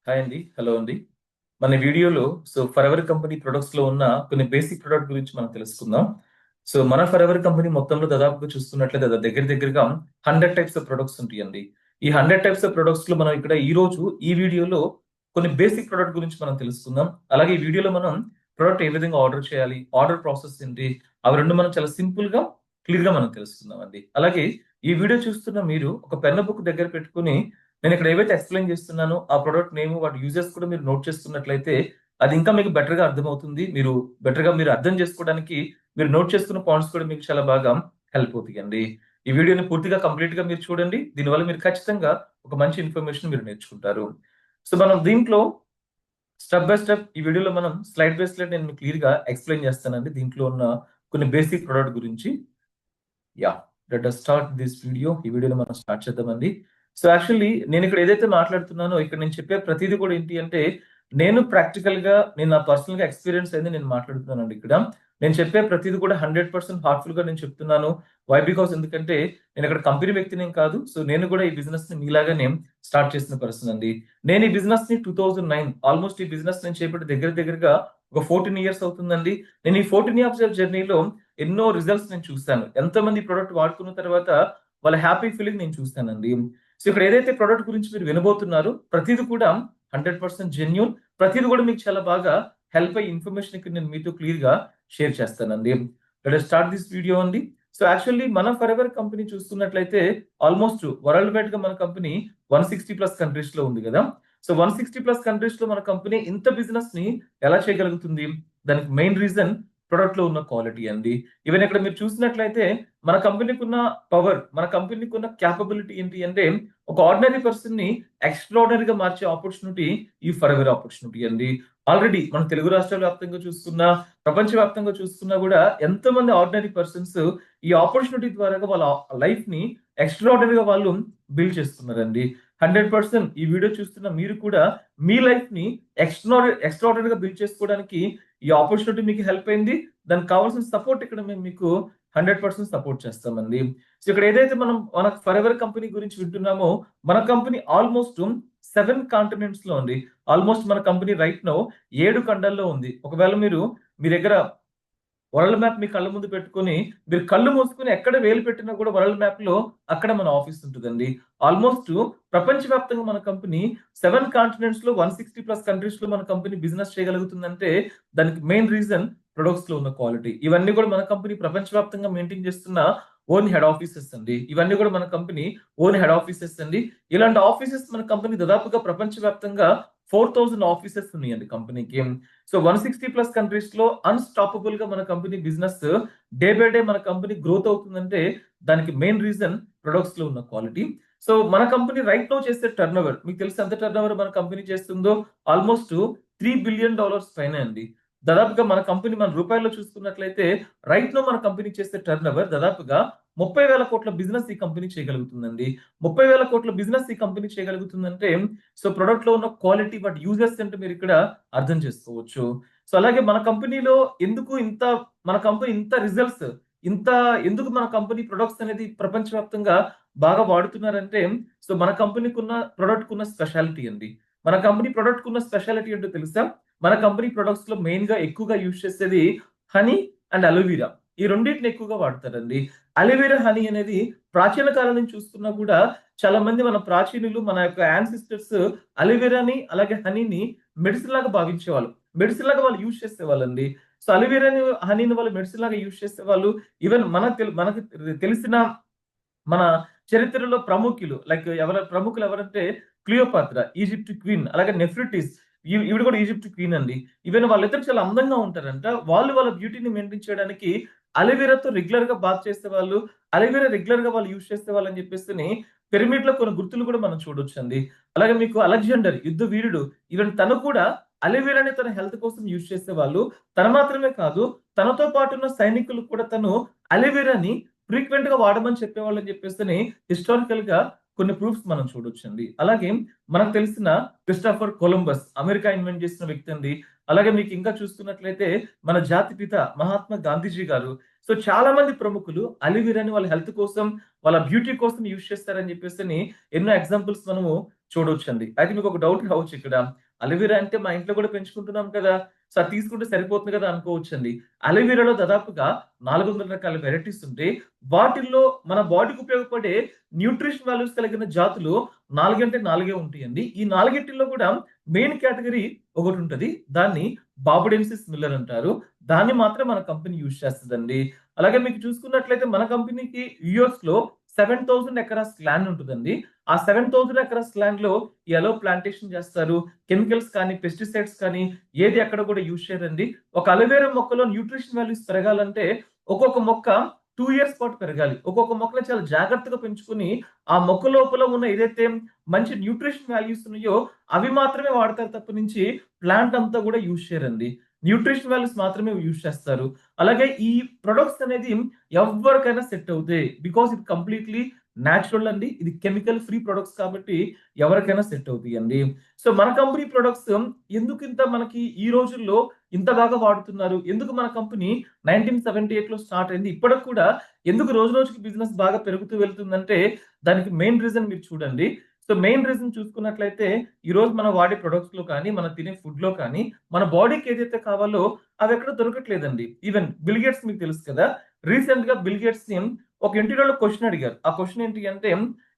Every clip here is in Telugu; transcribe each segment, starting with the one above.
హాయ్ అండి. హలో అండి. మన వీడియోలో ఫర్ ఎవర్ కంపెనీ ప్రొడక్ట్స్ లో ఉన్న కొన్ని బేసిక్ ప్రొడక్ట్ గురించి మనం తెలుసుకుందాం. మన ఫర్ ఎవర్ కంపెనీ మొత్తంలో దాదాపుగా చూస్తున్నట్లయితే దగ్గర దగ్గరగా 100 టైప్స్ ఆఫ్ ప్రొడక్ట్స్ ఉంటాయండి. ఈ 100 టైప్స్ ఆఫ్ ప్రొడక్ట్స్ లో మనం ఇక్కడ ఈ రోజు ఈ వీడియోలో కొన్ని బేసిక్ ప్రొడక్ట్ గురించి మనం తెలుసుకుందాం. అలాగే ఈ వీడియోలో మనం ప్రొడక్ట్ ఏ విధంగా ఆర్డర్ చేయాలి, ఆర్డర్ ప్రాసెస్ ఏంటి, అవి రెండు మనం చాలా సింపుల్ గా క్లియర్ గా మనం తెలుసుకుందాం అండి. అలాగే ఈ వీడియో చూస్తున్న మీరు ఒక పెన్ బుక్ దగ్గర పెట్టుకుని నేను ఇక్కడ ఏవైతే ఎక్స్ప్లెయిన్ చేస్తున్నానో ఆ ప్రొడక్ట్ నేమ్ వాటి యూజెస్ కూడా మీరు నోట్ చేసుకున్నట్లయితే అది ఇంకా మీకు బెటర్ గా అర్థమవుతుంది. మీరు బెటర్ గా మీరు అర్థం చేసుకోవడానికి మీరు నోట్ చేసుకున్న పాయింట్స్ కూడా మీకు చాలా బాగా హెల్ప్ అవుతాయండి. ఈ వీడియోని పూర్తిగా కంప్లీట్ గా మీరు చూడండి. దీనివల్ల మీరు ఖచ్చితంగా ఒక మంచి ఇన్ఫర్మేషన్ మీరు నేర్చుకుంటారు. మనం దీంట్లో స్టెప్ బై స్టెప్ ఈ వీడియోలో మనం స్లైడ్ బై స్లైడ్ నేను మీకు క్లియర్ గా ఎక్స్ప్లెయిన్ చేస్తానండి. దీంట్లో ఉన్న కొన్ని బేసిక్ ప్రొడక్ట్ గురించి. Yeah let us start this video. ఈ వీడియోని మనం స్టార్ట్ చేద్దామండి. యాక్చువల్లీ నేను ఇక్కడ ఏదైతే మాట్లాడుతున్నానో ఇక్కడ నేను చెప్పే ప్రతిదీ కూడా ఏంటి అంటే నేను ప్రాక్టికల్ గా నేను నా పర్సనల్ గా ఎక్స్పీరియన్స్ అయింది నేను మాట్లాడుతున్నానండి ఇక్కడ. నేను చెప్పే ప్రతిదీ కూడా 100% హార్ట్ఫుల్ గా నేను చెప్తున్నాను. వై బికాస్ ఎందుకంటే నేను ఇక్కడ కంపెనీ వ్యక్తిని కాదు. నేను కూడా ఈ బిజినెస్ ని మీలాగానే స్టార్ట్ చేసిన పర్సన్ అండి. నేను ఈ బిజినెస్ ని 2009 ఆల్మోస్ట్ ఈ బిజినెస్ నేను చేపట్టి దగ్గర దగ్గరగా ఒక 14 ఇయర్స్ అవుతుందండి. నేను ఈ 14 ఇయర్స్ జర్నీలో ఎన్నో రిజల్ట్స్ నేను చూస్తాను. ఎంతమంది ప్రొడక్ట్ వాడుకున్న తర్వాత వాళ్ళ హ్యాపీ ఫీలింగ్ నేను చూస్తానండి. ఇక్కడ ఏదైతే ప్రొడక్ట్ గురించి మీరు వినబోతున్నారో ప్రతిది కూడా 100% జెన్యూన్. ప్రతిది కూడా మీకు చాలా బాగా హెల్ప్ అయ్యే ఇన్ఫర్మేషన్ ఇక్కడ నేను మీతో క్లియర్ గా షేర్ చేస్తానండి. లెట్ స్టార్ట్ దిస్ వీడియో అండి. యాక్చువల్లీ మన ఫర్ ఎవర్ కంపెనీ చూస్తున్నట్లయితే ఆల్మోస్ట్ వరల్డ్ వైడ్ గా మన కంపెనీ 160+ కంట్రీస్ లో ఉంది కదా. 160+ కంట్రీస్ లో మన కంపెనీ ఇంత బిజినెస్ ని ఎలా చేయగలుగుతుంది? దానికి మెయిన్ రీజన్ ప్రొడక్ట్ లో ఉన్న క్వాలిటీ అండి. ఈవెన్ ఇక్కడ మీరు చూసినట్లయితే మన కంపెనీకి ఉన్న పవర్, మన కంపెనీకి ఉన్న క్యాపబిలిటీ ఏంటి అంటే ఒక ఆర్డినరీ పర్సన్ ని ఎక్స్ట్రాడినరీగా మార్చే ఆపర్చునిటీ ఈ ఫర్ ఎవర్ ఆపర్చునిటీ అండి. ఆల్రెడీ మన తెలుగు రాష్ట్రాల వ్యాప్తంగా చూసుకున్నా, ప్రపంచ వ్యాప్తంగా చూసుకున్నా కూడా ఎంతో మంది ఆర్డినరీ పర్సన్స్ ఈ ఆపర్చునిటీ ద్వారా వాళ్ళ లైఫ్ ని ఎక్స్ట్రాడినరీగా వాళ్ళు బిల్డ్ చేస్తున్నారండి. 100% ఈ వీడియో చూస్తున్న మీరు కూడా మీ లైఫ్ ని ఎక్స్ట్రాడినరీగా బిల్డ్ చేసుకోవడానికి ఈ ఆపర్చునిటీ మీకు హెల్ప్ అయింది. దానికి కావాల్సిన సపోర్ట్ ఇక్కడ మేము మీకు 100% సపోర్ట్ చేస్తామండి. ఇక్కడ ఏదైతే మనం మన ఫర్ ఎవర్ కంపెనీ గురించి వింటున్నామో మన కంపెనీ ఆల్మోస్ట్ 7 కాంటినెంట్స్ లో ఉంది. ఆల్మోస్ట్ మన కంపెనీ రైట్ నౌ 7 ఖండాల్లో ఉంది. ఒకవేళ మీ దగ్గర వరల్డ్ మ్యాప్ మీ కళ్ళ ముందు పెట్టుకొని మీరు కళ్ళు మూసుకొని ఎక్కడ వేలు పెట్టినా కూడా వరల్డ్ మ్యాప్ లో అక్కడ మన ఆఫీస్ ఉంటుందండి. ఆల్మోస్ట్ ప్రపంచవ్యాప్తంగా మన కంపెనీ 7 కాంటినెంట్స్ లో 160+ కంట్రీస్ లో మన కంపెనీ బిజినెస్ చేయగలుగుతుందంటే దానికి మెయిన్ రీజన్ ప్రొడక్ట్స్ లో ఉన్న క్వాలిటీ. ఇవన్నీ కూడా మన కంపెనీ ప్రపంచవ్యాప్తంగా మెయింటైన్ చేస్తున్న ఓన్ హెడ్ ఆఫీసెస్ అండి. ఇవన్నీ కూడా మన కంపెనీ ఓన్ హెడ్ ఆఫీసెస్ అండి. ఇలాంటి ఆఫీసెస్ మన కంపెనీ దాదాపుగా ప్రపంచవ్యాప్తంగా 4000 ఆఫీసెస్ ఉన్నాయండి కంపెనీకి. 160+ కంట్రీస్ లో అన్స్టాపబుల్ గా మన company business day by day మన కంపెనీ గ్రోత్ అవుతుందంటే దానికి మెయిన్ రీజన్ ప్రొడక్ట్స్ లో ఉన్న క్వాలిటీ. మన కంపెనీ రైట్ నో చేసే టర్న్ ఓవర్ మీకు తెలిసి ఎంత టర్న్ ఓవర్ మన కంపెనీ చేస్తుందో ఆల్మోస్ట్ $3 బిలియన్ పైన అండి. దాదాపుగా మన కంపెనీ మన రూపాయల్లో చూసుకున్నట్లయితే రైట్ నో మన కంపెనీ చేసే టర్న్ ఓవర్ దాదాపుగా 30,000 కోట్ల బిజినెస్ ఈ కంపెనీ చేయగలుగుతుందండి. 30,000 కోట్ల బిజినెస్ ఈ కంపెనీ చేయగలుగుతుందంటే ప్రొడక్ట్ లో ఉన్న క్వాలిటీ వాటి యూజర్స్ అంటే మీరు ఇక్కడ అర్థం చేసుకోవచ్చు. అలాగే మన కంపెనీలో మన కంపెనీ ఇంత రిజల్ట్స్ ఇంత ఎందుకు మన కంపెనీ ప్రొడక్ట్స్ అనేది ప్రపంచవ్యాప్తంగా బాగా వాడుతున్నారంటే మన కంపెనీకి ఉన్న ప్రొడక్ట్ కున్న స్పెషాలిటీ అండి. మన కంపెనీ ప్రొడక్ట్ కున్న స్పెషాలిటీ ఏంటో తెలుసా? మన కంపెనీ ప్రొడక్ట్స్ లో మెయిన్ గా ఎక్కువగా యూజ్ చేసేది హనీ అండ్ అలోవీరా. ఈ రెండింటిని ఎక్కువగా వాడతారండి. అలోవెరా హనీ అనేది ప్రాచీన కాలం నుంచి చూస్తున్నా కూడా చాలా మంది మన ప్రాచీనులు మన యొక్క యాన్సిస్టర్స్ అలోవెరాని అలాగే హనీని మెడిసిన్ లాగా భావించేవాళ్ళు. మెడిసిన్ లాగా వాళ్ళు యూజ్ చేసేవాళ్ళండి. అలోవెరాని హనీని వాళ్ళు మెడిసిన్ లాగా యూజ్ చేసేవాళ్ళు. ఈవెన్ మనకు తెలిసిన మన చరిత్రలో ప్రముఖులు ఎవరంటే క్లియోపాత్ర, ఈజిప్ట్ క్వీన్, అలాగే నెఫ్రిటిస్ ఈవిడ కూడా ఈజిప్ట్ క్వీన్ అండి. ఈవెన్ వాళ్ళిద్దరు చాలా అందంగా ఉంటారంట. వాళ్ళ బ్యూటీని మెయింటైన్ చేయడానికి అలోవెరాతో రెగ్యులర్ గా బాత్ చేసేవాళ్ళు. అలోవెరా రెగ్యులర్ గా వాళ్ళు యూజ్ చేసేవాళ్ళు అని చెప్పేసి పిరమిడ్ లో కొన్ని గుర్తులు కూడా మనం చూడొచ్చండి. అలాగే మీకు అలెగ్జాండర్ యుద్ధ వీరుడు ఈవెన్ తను కూడా అలోవెరాని తన హెల్త్ కోసం యూజ్ చేసేవాళ్ళు. తను మాత్రమే కాదు తనతో పాటు ఉన్న సైనికులు కూడా తను అలోవెరాని ఫ్రీక్వెంట్ గా వాడమని చెప్పేవాళ్ళు అని చెప్పేసి హిస్టారికల్ గా కొన్ని ప్రూఫ్స్ మనం చూడొచ్చండి. అలాగే మనకు తెలిసిన క్రిస్టోఫర్ కొలంబస్ అమెరికా ఇన్వెంట్ చేసిన వ్యక్తి అండి. అలాగే మీకు ఇంకా చూస్తున్నట్లయితే మన జాతిపిత మహాత్మా గాంధీజీ గారు, సో చాలా మంది ప్రముఖులు అలివీరాని వాళ్ళ హెల్త్ కోసం, వాళ్ళ బ్యూటీ కోసం యూజ్ చేస్తారని చెప్పేసి ఎన్నో ఎగ్జాంపుల్స్ మనము చూడొచ్చండి. అయితే మీకు ఒక డౌట్ రావచ్చు ఇక్కడ. అలోవెరా అంటే మా ఇంట్లో కూడా పెంచుకుంటున్నాం కదా! సో అది తీసుకుంటే సరిపోతుంది కదా అనుకోవచ్చండి. అలోవెరాలో దాదాపుగా 400 రకాల వెరైటీస్ ఉంటే, వాటిల్లో మన బాడీకి ఉపయోగపడే న్యూట్రిషన్ వాల్యూస్ కలిగిన జాతులు 4 అంటే 4 ఉంటాయండి. ఈ నాలుగిటిల్లో కూడా మెయిన్ కేటగరీ ఒకటుంటది. దాన్ని బార్బడెన్సిస్ మిల్లర్ అంటారు. దాన్ని మాత్రం మన కంపెనీ యూజ్ చేస్తదండి. అలాగే మీకు చూసుకున్నట్లయితే మన కంపెనీకి యూఎస్‌లో 7,000 ఎకరాస్ ల్యాండ్ ఉంటదండి. ఆ 7,000 ఎకరాస్ ల్యాండ్‌లో ఎలో ప్లాంటేషన్ చేస్తారు. కెమికల్స్ కానీ, పెస్టిసైడ్స్ కానీ ఏది ఎక్కడ కూడా యూజ్ చేయరండి. ఒక అలోవెరా మొక్కలో న్యూట్రిషన్ వాల్యూస్ పెరగాలంటే ఒక్కొక్క మొక్క 2 ఇయర్స్ పాటు పెరగాలి. ఒక్కొక్క మొక్కని చాలా జాగ్రత్తగా పెంచుకొని, ఆ మొక్క లోపల ఉన్న ఏదైతే మంచి న్యూట్రిషన్ వాల్యూస్ ఉన్నాయో అవి మాత్రమే వాడతారు తప్ప ప్లాంట్ అంతా కూడా యూజ్ చేయరండి. న్యూట్రిషన్ వాల్యూస్ మాత్రమే యూజ్ చేస్తారు. అలాగే ఈ ప్రొడక్ట్స్ అనేది ఎవ్వరికైనా సెట్ అవుతాయి. బికాజ్ ఇది కంప్లీట్‌లీ నేచురల్ అండి. ఇది కెమికల్ ఫ్రీ ప్రొడక్ట్స్ కాబట్టి ఎవరికైనా సెట్ అవుతాయండి. సో మన కంపెనీ ప్రొడక్ట్స్ ఎందుకింత మనకి ఈ రోజుల్లో ఇంత బాగా వాడుతున్నారు? ఎందుకు మన కంపెనీ 1978లో స్టార్ట్ అయింది. ఇప్పటికి కూడా ఎందుకు రోజు రోజుకి బిజినెస్ బాగా పెరుగుతూ వెళ్తుందంటే దానికి మెయిన్ రీజన్ మీరు చూడండి. సో మెయిన్ రీజన్ చూసుకున్నట్లయితే ఈరోజు మనం వాడే ప్రొడక్ట్స్‌లో కానీ, మనం తినే ఫుడ్‌లో కానీ, మన బాడీకి ఏదైతే కావాలో అవెక్కడ దొరకట్లేదండి. ఈవెన్ బిల్ గేట్స్ మీకు తెలుసు కదా! రీసెంట్‌గా బిల్ గేట్స్‌ని ఒక ఇంటర్వ్యూలో క్వెషన్ అడిగారు. ఆ క్వెషన్ ఏంటి అంటే,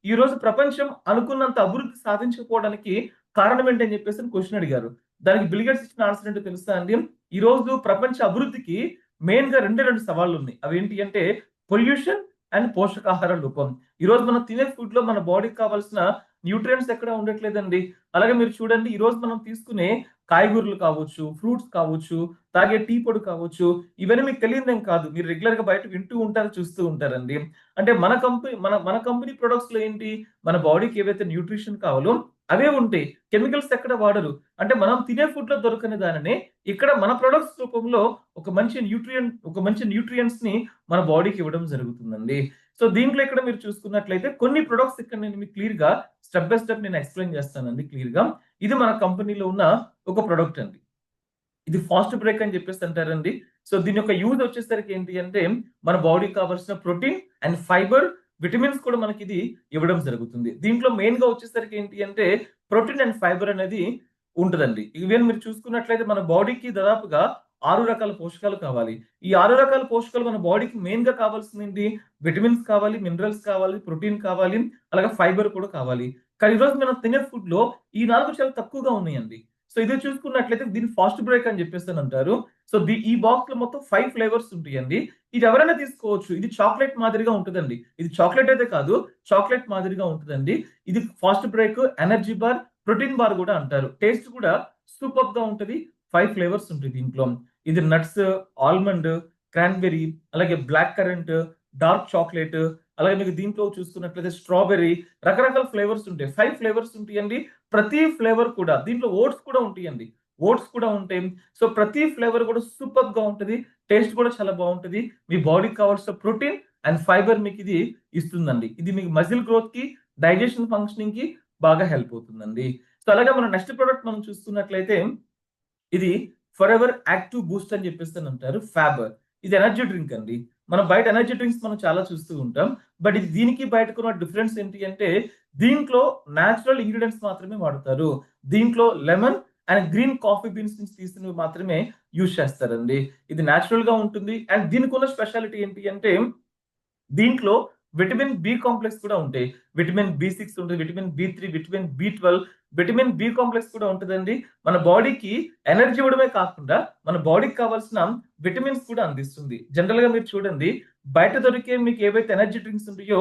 "ఈరోజు ప్రపంచం అనుకున్నంత అభివృద్ధి సాధించకపోవడానికి కారణం ఏంటి?" అని చెప్పేసి క్వెషన్ అడిగారు. దానికి బిల్ గేట్స్ ఇచ్చిన ఆన్సర్ ఏంటో తెలుసా అండి? ఈరోజు ప్రపంచ అభివృద్ధికి మెయిన్‌గా రెండే 2 సవాళ్లున్నాయి. అవేంటి అంటే పొల్యూషన్ అండ్ పోషకాహార లోపం. ఈరోజు మనం తినే ఫుడ్‌లో మన బాడీకి కావాల్సిన న్యూట్రియంట్స్ ఎక్కడ ఉండట్లేదండి. అలాగే మీరు చూడండి ఈరోజు మనం తీసుకునే కాయగూరలు కావచ్చు, ఫ్రూట్స్ కావచ్చు, తాగే టీ పొడి కావచ్చు, ఇవన్నీ మీకు తెలియనిదేం కాదు. మీరు రెగ్యులర్‌గా బయట వింటూ ఉంటారు, చూస్తూ ఉంటారండి. అంటే మన కంపెనీ ప్రొడక్ట్స్‌లో ఏంటి, మన బాడీకి ఏవైతే న్యూట్రిషన్ కావాలో అవే ఉంటాయి. కెమికల్స్ ఎక్కడ వాడరు. అంటే మనం తినే ఫుడ్‌లో దొరకని దానిని ఇక్కడ మన ప్రొడక్ట్స్ రూపంలో ఒక మంచి న్యూట్రియంట్స్‌ని మన బాడీకి ఇవ్వడం జరుగుతుందండి. సో దీంట్లో ఇక్కడ మీరు చూసుకున్నట్లయితే కొన్ని ప్రొడక్ట్స్ ఇక్కడ నేను మీకు క్లియర్‌గా స్టెప్ బై స్టెప్ నేను ఎక్స్‌ప్లెయిన్ చేస్తానండి క్లియర్‌గా. ఇది మన కంపెనీలో ఉన్న ఒక ప్రొడక్ట్ అండి. ఇది ఫాస్ట్ బ్రేక్ అని చెప్పేసి అంటారండి. సో దీని యొక్క యూజ్ వచ్చేసరికి ఏంటి అంటే, మన బాడీకి కావాల్సిన ప్రోటీన్ అండ్ ఫైబర్, విటమిన్స్ కూడా మనకిది ఇవ్వడం జరుగుతుంది. దీంట్లో మెయిన్‌గా వచ్చేసరికి ఏంటి అంటే, ప్రోటీన్ అండ్ ఫైబర్ అనేది ఉంటదండి. ఈవెన్ మీరు చూసుకున్నట్లయితే మన బాడీకి దాదాపుగా 6 రకాల పోషకాలు కావాలి. ఈ 6 రకాల పోషకాలు మన బాడీకి మెయిన్‌గా కావాల్సిందేంటి? విటమిన్స్ కావాలి, మినరల్స్ కావాలి, ప్రోటీన్ కావాలి, అలాగే ఫైబర్ కూడా కావాలి. కానీ ఈరోజు మనం తినే ఫుడ్‌లో ఈ 4 చాలా తక్కువగా ఉన్నాయండి. సో ఇది చూసుకున్నట్లయితే దీన్ని ఫాస్ట్ బ్రేక్ అని చెప్పేసనంటారు. సో ఈ బాక్స్‌లో మొత్తం 5 ఫ్లేవర్స్ ఉంటాయండి. ఇది ఎవరైనా తీసుకోవచ్చు. ఇది చాక్లేట్ మాదిరిగా ఉంటదండి. ఇది చాక్లేట్ అయితే కాదు. చాక్లేట్ మాదిరిగా ఉంటదండి. ఇది fast break, energy bar, protein bar గూడా అంటారు. టేస్ట్ కూడా సూపర్బ్‌గా ఉంటది. 5 ఫ్లేవర్స్ ఉంటాయి దీంట్లో. ఇది నట్స్, ఆల్మండ్, క్రాన్‌బెర్రీ, అలాగే బ్లాక్ కరెంట్, డార్క్ చాక్లేట్, అలాగే మీకు దీంట్లో చూసుకున్నట్లయితే స్ట్రాబెర్రీ, రకరకాల ఫ్లేవర్స్ ఉంటాయి. 5 ఫ్లేవర్స్ ఉంటాయండి. ప్రతి ఫ్లేవర్ కూడా దీంట్లో ఓట్స్ కూడా ఉంటాయండి. ఓట్స్ కూడా ఉంటాయి. సో ప్రతి ఫ్లేవర్ కూడా సూపర్బ్‌గా ఉంటది. టేస్ట్ కూడా చాలా బావుంటది. మీ బాడీకి కావాల్సిన ప్రోటీన్ అండ్ ఫైబర్ మీకిది ఇస్తుందండి. ఇది మీకు మజిల్ గ్రోత్‌కి, డైజెషన్ ఫంక్షనింగ్‌కి బాగా హెల్ప్ అవుతుందండి. సో అలాగే మన నెక్స్ట్ ప్రొడక్ట్ మనం చూస్తున్నట్లయితే ఇది ఫరెవర్ యాక్టివ్ బూస్ట్ అని చెప్పేసనంటారు ఫ్యాబర్. ఇది ఎనర్జీ డ్రింక్ అండి. మనం బయట ఎనర్జీ డ్రింక్స్ మనం చాలా చూస్తూ ఉంటాం. బట్ ఇది దీనికి బయటకున్న డిఫరెన్స్ ఏంటి అంటే దీంట్లో నేచురల్ ఇంగ్రీడియెంట్స్ మాత్రమే వాడతారు. దీంట్లో lemon and green coffee beans నుంచి తీసినవి మాత్రమే యూజ్ చేస్తారండి. ఇది నేచురల్‌గా ఉంటుంది. అండ్ దీనికున్న స్పెషాలిటీ ఏంటి అంటే దీంట్లో విటమిన్ బి కాంప్లెక్స్ కూడా ఉంటాయి. విటమిన్ బి6 ఉంటది. విటమిన్ బి3, విటమిన్ బి12, విటమిన్ బి కాంప్లెక్స్ కూడా ఉంటదండి. మన బాడీకి ఎనర్జీ ఇవ్వడమే కాకుండా, మన బాడీకి కావాల్సిన విటమిన్స్ కూడా అందిస్తుంది. జనరల్‌గా మీరు చూడండి, బయట దొరికే మీకు ఏవైతే ఎనర్జీ డ్రింక్స్ ఉంటాయో,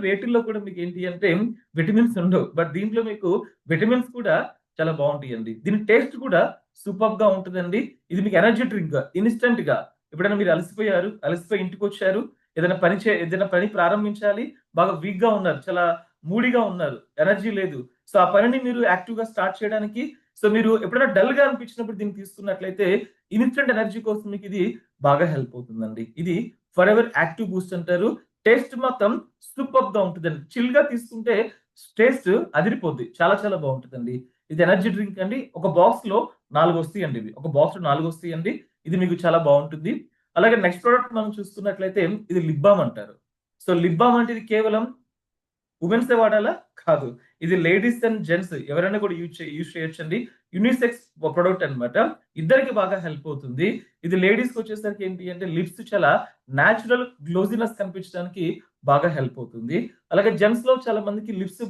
వేటిల్లో కూడా మీకు ఏంటి అంటే విటమిన్స్ ఉండవు. బట్ దీంట్లో మీకు విటమిన్స్ కూడా చాలా బావుంటాయండి. దీని టేస్ట్ కూడా సూపర్బ్‌గా ఉంటదండి. ఇది మీకు ఎనర్జీ డ్రింక్ ఇన్‌స్టంట్‌గా ఎప్పుడైనా మీరు అలసిపోయి ఇంటికొచ్చారు, ఏదైనా పని ప్రారంభించాలి. బాగా వీక్‌గా ఉన్నారు. చాలా మూడీగా ఉన్నారు. ఎనర్జీ లేదు. సో, ఆ పనిని మీరు యాక్టివ్‌గా స్టార్ట్ చేయడానికి మీరు ఎప్పుడైనా డల్‌గా అనిపించినప్పుడు దీన్ని తీసుకున్నట్లయితే ఇన్‌స్టంట్ ఎనర్జీ కోసం మీకిది బాగా హెల్ప్ అవుతుందండి. ఇది ఫరెవర్ యాక్టివ్ బూస్ట్ అంటారు. టేస్ట్ మాత్రం సూపర్బ్‌గా ఉంటదండి. చిల్‌గా తీసుకుంటే టేస్ట్ అదిరిపోద్ది. చాలా చాలా బావుంటదండి. ఇది ఎనర్జీ డ్రింక్ అండి. ఒక బాక్స్ లో 4 వస్తాయండి ఇవి. ఒక బాక్స్ లో 4 వస్తాయండి. ఇది మీకు చాలా బాగుంటుంది. అలాగే నెక్స్ట్ ప్రోడక్ట్ మనం చూసుకున్నట్లయితే ఇది లిప్ బామ్ అంటారు. సో లిప్ బామ్ అంటే ఇది కేవలం ఉమెన్సే వాడాలా? కాదు. ఇది లేడీస్ అండ్ జెంట్స్ ఎవరైనా కూడా యూజ్ చేయొచ్చండి. యూనిసెక్స్ ప్రొడక్ట్ అన్నమాట. ఇద్దరికి బాగా హెల్ప్ అవుతుంది. ఇది లేడీస్‌కి వచ్చేసరికి ఏంటి అంటే లిప్స్ చాలా నేచురల్ గ్లోజీనెస్ కనిపించడానికి బాగా హెల్ప్ అవుతుంది. అలాగే జెంట్స్‌లో చాలా మందికి లిప్స్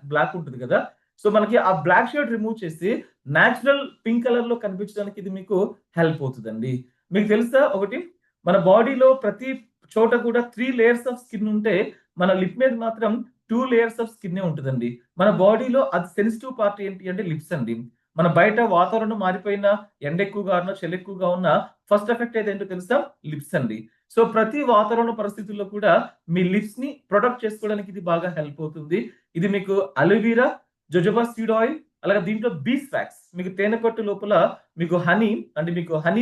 బ్లాక్ ఉంటది కదా! సో మనకి ఆ బ్లాక్ షేడ్ రిమూవ్ చేసి నేచురల్ పింక్ కలర్‌లో కనిపించడానికి ఇది మీకు హెల్ప్ అవుతదండి. మీకు తెలుసా ఒకటి? మన బాడీలో ప్రతి చోట కూడా 3 లేయర్స్ ఆఫ్ స్కిన్ ఉంటే మన లిప్ మీద మాత్రం 2 లేయర్స్ ఆఫ్ స్కిన్నే ఉంటదండి. మన బాడీలో అది సెన్సిటివ్ పార్ట్ ఏంటి అంటే లిప్స్ అండి. మన బయట వాతావరణం మారిపోయినా, ఎండ ఎక్కువగా ఉన్నా, చలి ఎక్కువగా ఉన్నా ఫస్ట్ ఎఫెక్ట్ ఏదేంటో తెలుసా? లిప్స్ అండి. సో ప్రతి వాతావరణ పరిస్థితుల్లో కూడా మీ లిప్స్‌ని ప్రొటెక్ట్ చేసుకోవడానికి ఇది బాగా హెల్ప్ అవుతుంది. ఇది మీకు అలోవెరా, జోజోబా సీడ్ ఆయిల్ అలాగే దీంట్లో బీస్ వాక్స్ మీకు తేనె పట్టు లోపల మీకు హనీ అంటే మీకు హనీ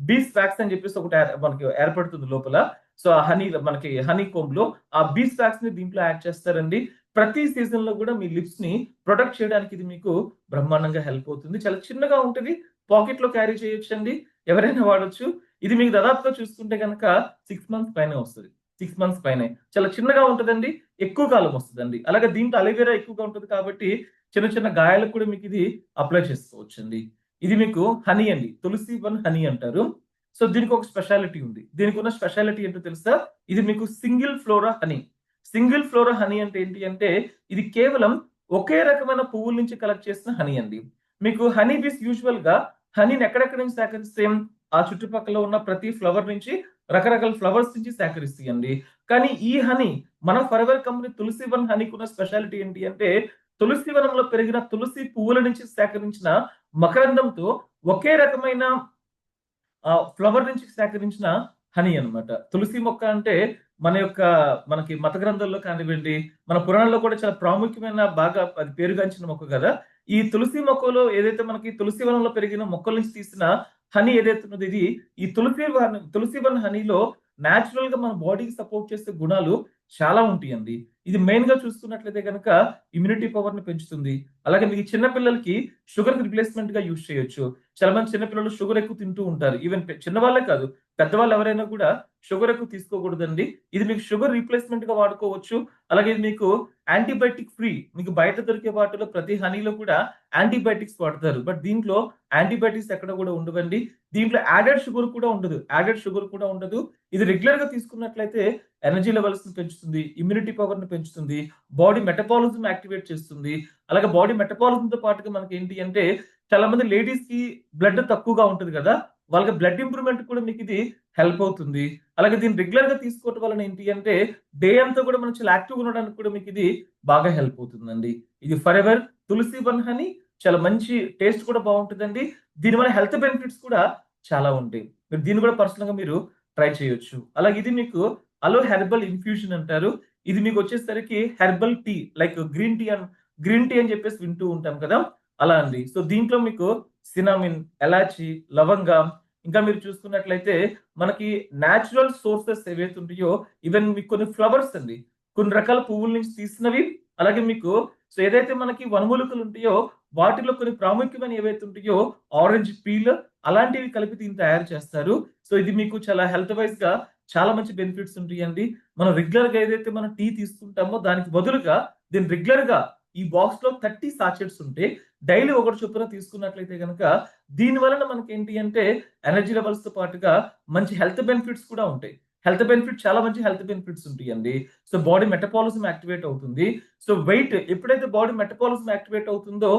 బీస్ వాక్స్ అని చెప్పేసి ఒకటి మనకి ఏర్పడుతుంది లోపల. సో ఆ మనకి హనీ కోంబ్‌లో ఆ బీస్ వాక్స్‌ని దీంట్లో యాడ్ చేస్తారండి. ప్రతి సీజన్‌లో కూడా మీ లిప్స్‌ని ప్రొటెక్ట్ చేయడానికి ఇది మీకు బ్రహ్మాండంగా హెల్ప్ అవుతుంది. చాలా చిన్నగా ఉంటది. పాకెట్‌లో క్యారీ చేయొచ్చండి. ఎవరైనా వాడొచ్చు. ఇది మీకు దాదాపుగా చూసుకుంటే గనక 6 మంత్స్ పైనే వస్తది. 6 మంత్స్ పైనే. చాలా చిన్నగా ఉంటదండి. ఎక్కువ కాలం వస్తదండి. అలాగే దీంట్లో అలోవెరా ఎక్కువగా ఉంటది కాబట్టి చిన్న చిన్న గాయాలకు కూడా మీకు ఇది అప్లై చేసుకోవచ్చండి. ఇది మీకు హనీ అండి. తులసి వన్ హనీ అంటారు. సో దీనికి ఒక స్పెషాలిటీ ఉంది. దీనికి ఉన్న స్పెషాలిటీ ఏంటో తెలుసా? ఇది మీకు single flora honey. Single flora honey అంటే ఏంటి అంటే ఇది కేవలం ఒకే రకమైన పువ్వుల నుంచి కలెక్ట్ చేసిన హనీ అండి. మీకు హనీ బీస్ యూజువల్‌గా హనీని ఎక్కడెక్కడి నుంచి సేకరిస్తాయి? ఆ చుట్టుపక్కల ఉన్న ప్రతి ఫ్లవర్ నుంచి రకరకాల ఫ్లవర్స్ నుంచి సేకరిస్తాయండి. కానీ ఈ హనీ మన ఫరెవర్ కంపెనీ తులసి వన్ హనీకి ఉన్న స్పెషాలిటీ ఏంటి అంటే తులసి వనంలో పెరిగిన తులసి పువ్వుల నుంచి సేకరించిన మకరందంతో ఒకే రకమైన ఫ్లవర్ నుంచి సేకరించిన హనీ అన్నమాట. తులసి మొక్క అంటే మనకి మత గ్రంథాల్లో కానివ్వండి, మన పురాణాల్లో కూడా చాలా ప్రాముఖ్యమైన బాగా అది పేరుగాంచిన మొక్క గదా! ఈ తులసి మొక్కలో ఏదైతే మనకి తులసి వనంలో పెరిగిన మొక్కల నుంచి తీసిన హనీ ఏదైతే ఉన్నదో ఇది ఈ తులసి వన్ హనీలో నేచురల్‌గా మన బాడీకి సపోర్ట్ చేసే గుణాలు చాలా ఉంటాయండి. ఇది మెయిన్‌గా చూసుకున్నట్లయితే గనక ఇమ్యూనిటీ పవర్‌ని పెంచుతుంది. అలాగే మీకు చిన్న పిల్లలకి షుగర్‌కి రిప్లేస్‌మెంట్‌గా యూజ్ చేయొచ్చు. చాలా మంది చిన్న పిల్లలు షుగర్ ఎక్కువ తింటూ ఉంటారు. ఈవెన్ చిన్నవాళ్ళే కాదు, పెద్దవాళ్ళు ఎవరైనా కూడా షుగర్ ఎక్కువ తీసుకోకూడదండి. ఇది మీకు షుగర్ రీప్లేస్‌మెంట్‌గా వాడుకోవచ్చు. అలాగే ఇది మీకు యాంటీబయాటిక్ ఫ్రీ. మీకు బయట దొరికే వాటిలో ప్రతి హనీలో కూడా యాంటీబయాటిక్స్ వాడతారు. బట్ దీంట్లో యాంటీబయాటిక్స్ ఎక్కడ కూడా ఉండవండి. దీంట్లో యాడెడ్ షుగర్ కూడా ఉండదు. ఇది రెగ్యులర్‌గా తీసుకున్నట్లయితే ఎనర్జీ లెవెల్స్‌ని పెంచుతుంది. ఇమ్యూనిటీ పవర్‌ని పెంచుతుంది. బాడీ మెటబాలిజం యాక్టివేట్ చేస్తుంది. అలాగే బాడీ మెటబాలిజంతో పాటుగా మనకేంటి అంటే చాలా మంది లేడీస్‌కి బ్లడ్ తక్కువగా ఉంటది గదా! వాళ్ళకి బ్లడ్ ఇంప్రూవ్‌మెంట్ కూడా మీకిది హెల్ప్ అవుతుంది. అలాగే దీన్ని రెగ్యులర్‌గా తీసుకోవటం వలన ఏంటి అంటే డే అంతా కూడా మనం చాలా యాక్టివ్‌గా ఉండడానికి కూడా మీకిది బాగా హెల్ప్ అవుతుందండి. ఇది ఫరెవర్ తులసి వన్ హనీ చాలా మంచి టేస్ట్ కూడా బావుంటదండి. దీనివల్ల హెల్త్ బెనిఫిట్స్ కూడా చాలా ఉంటాయి. దీన్ని కూడా పర్సనల్‌గా మీరు ట్రై చేయొచ్చు. అలాగే ఇది మీకు అలో హెర్బల్ ఇన్ఫ్యూషన్ అంటారు. ఇది మీకొచ్చేసరికి herbal tea like green tea అని చెప్పేసి వింటూ ఉంటాం కదా! అలా అండి. సో దీంట్లో మీకు సినామిన్, ఎలాచి, లవంగం ఇంకా మీరు చూసుకున్నట్లయితే మనకి నేచురల్ సోర్సెస్ ఏవైతే ఉంటాయో ఈవెన్ మీకు కొన్ని ఫ్లవర్స్ అండి. కొన్ని రకాల పువ్వుల నుంచి తీసినవి అలాగే మీకు సో ఏదైతే మనకి వనమూలికలు ఉంటాయో వాటిలో కొన్ని ప్రాముఖ్యమైనవి ఏవైతే ఉంటాయో ఆరెంజ్ పీల్ అలాంటివి కలిపి దీన్ని తయారు చేస్తారు. సో ఇది మీకు చాలా హెల్త్ వైస్‌గా చాలా మంచి బెనిఫిట్స్ ఉంటాయండి. మనం రెగ్యులర్‌గా ఏదైతే మనం టీ తీసుకుంటామో దానికి బదులుగా దీన్ని రెగ్యులర్‌గా ఈ బాక్స్‌లో 30 సాచెట్స్ ఉంటే డైలీ ఒకటి చొప్పున తీసుకున్నట్లయితే గనక దీని వలన మనకేంటి అంటే ఎనర్జీ లెవెల్స్‌తో పాటుగా మంచి హెల్త్ బెనిఫిట్స్ కూడా ఉంటాయి. చాలా మంచి హెల్త్ బెనిఫిట్స్ ఉంటాయండి. సో బాడీ మెటబాలిజం యాక్టివేట్ అవుతుంది. సో ఎప్పుడైతే బాడీ మెటబాలిజం యాక్టివేట్ అవుతుందో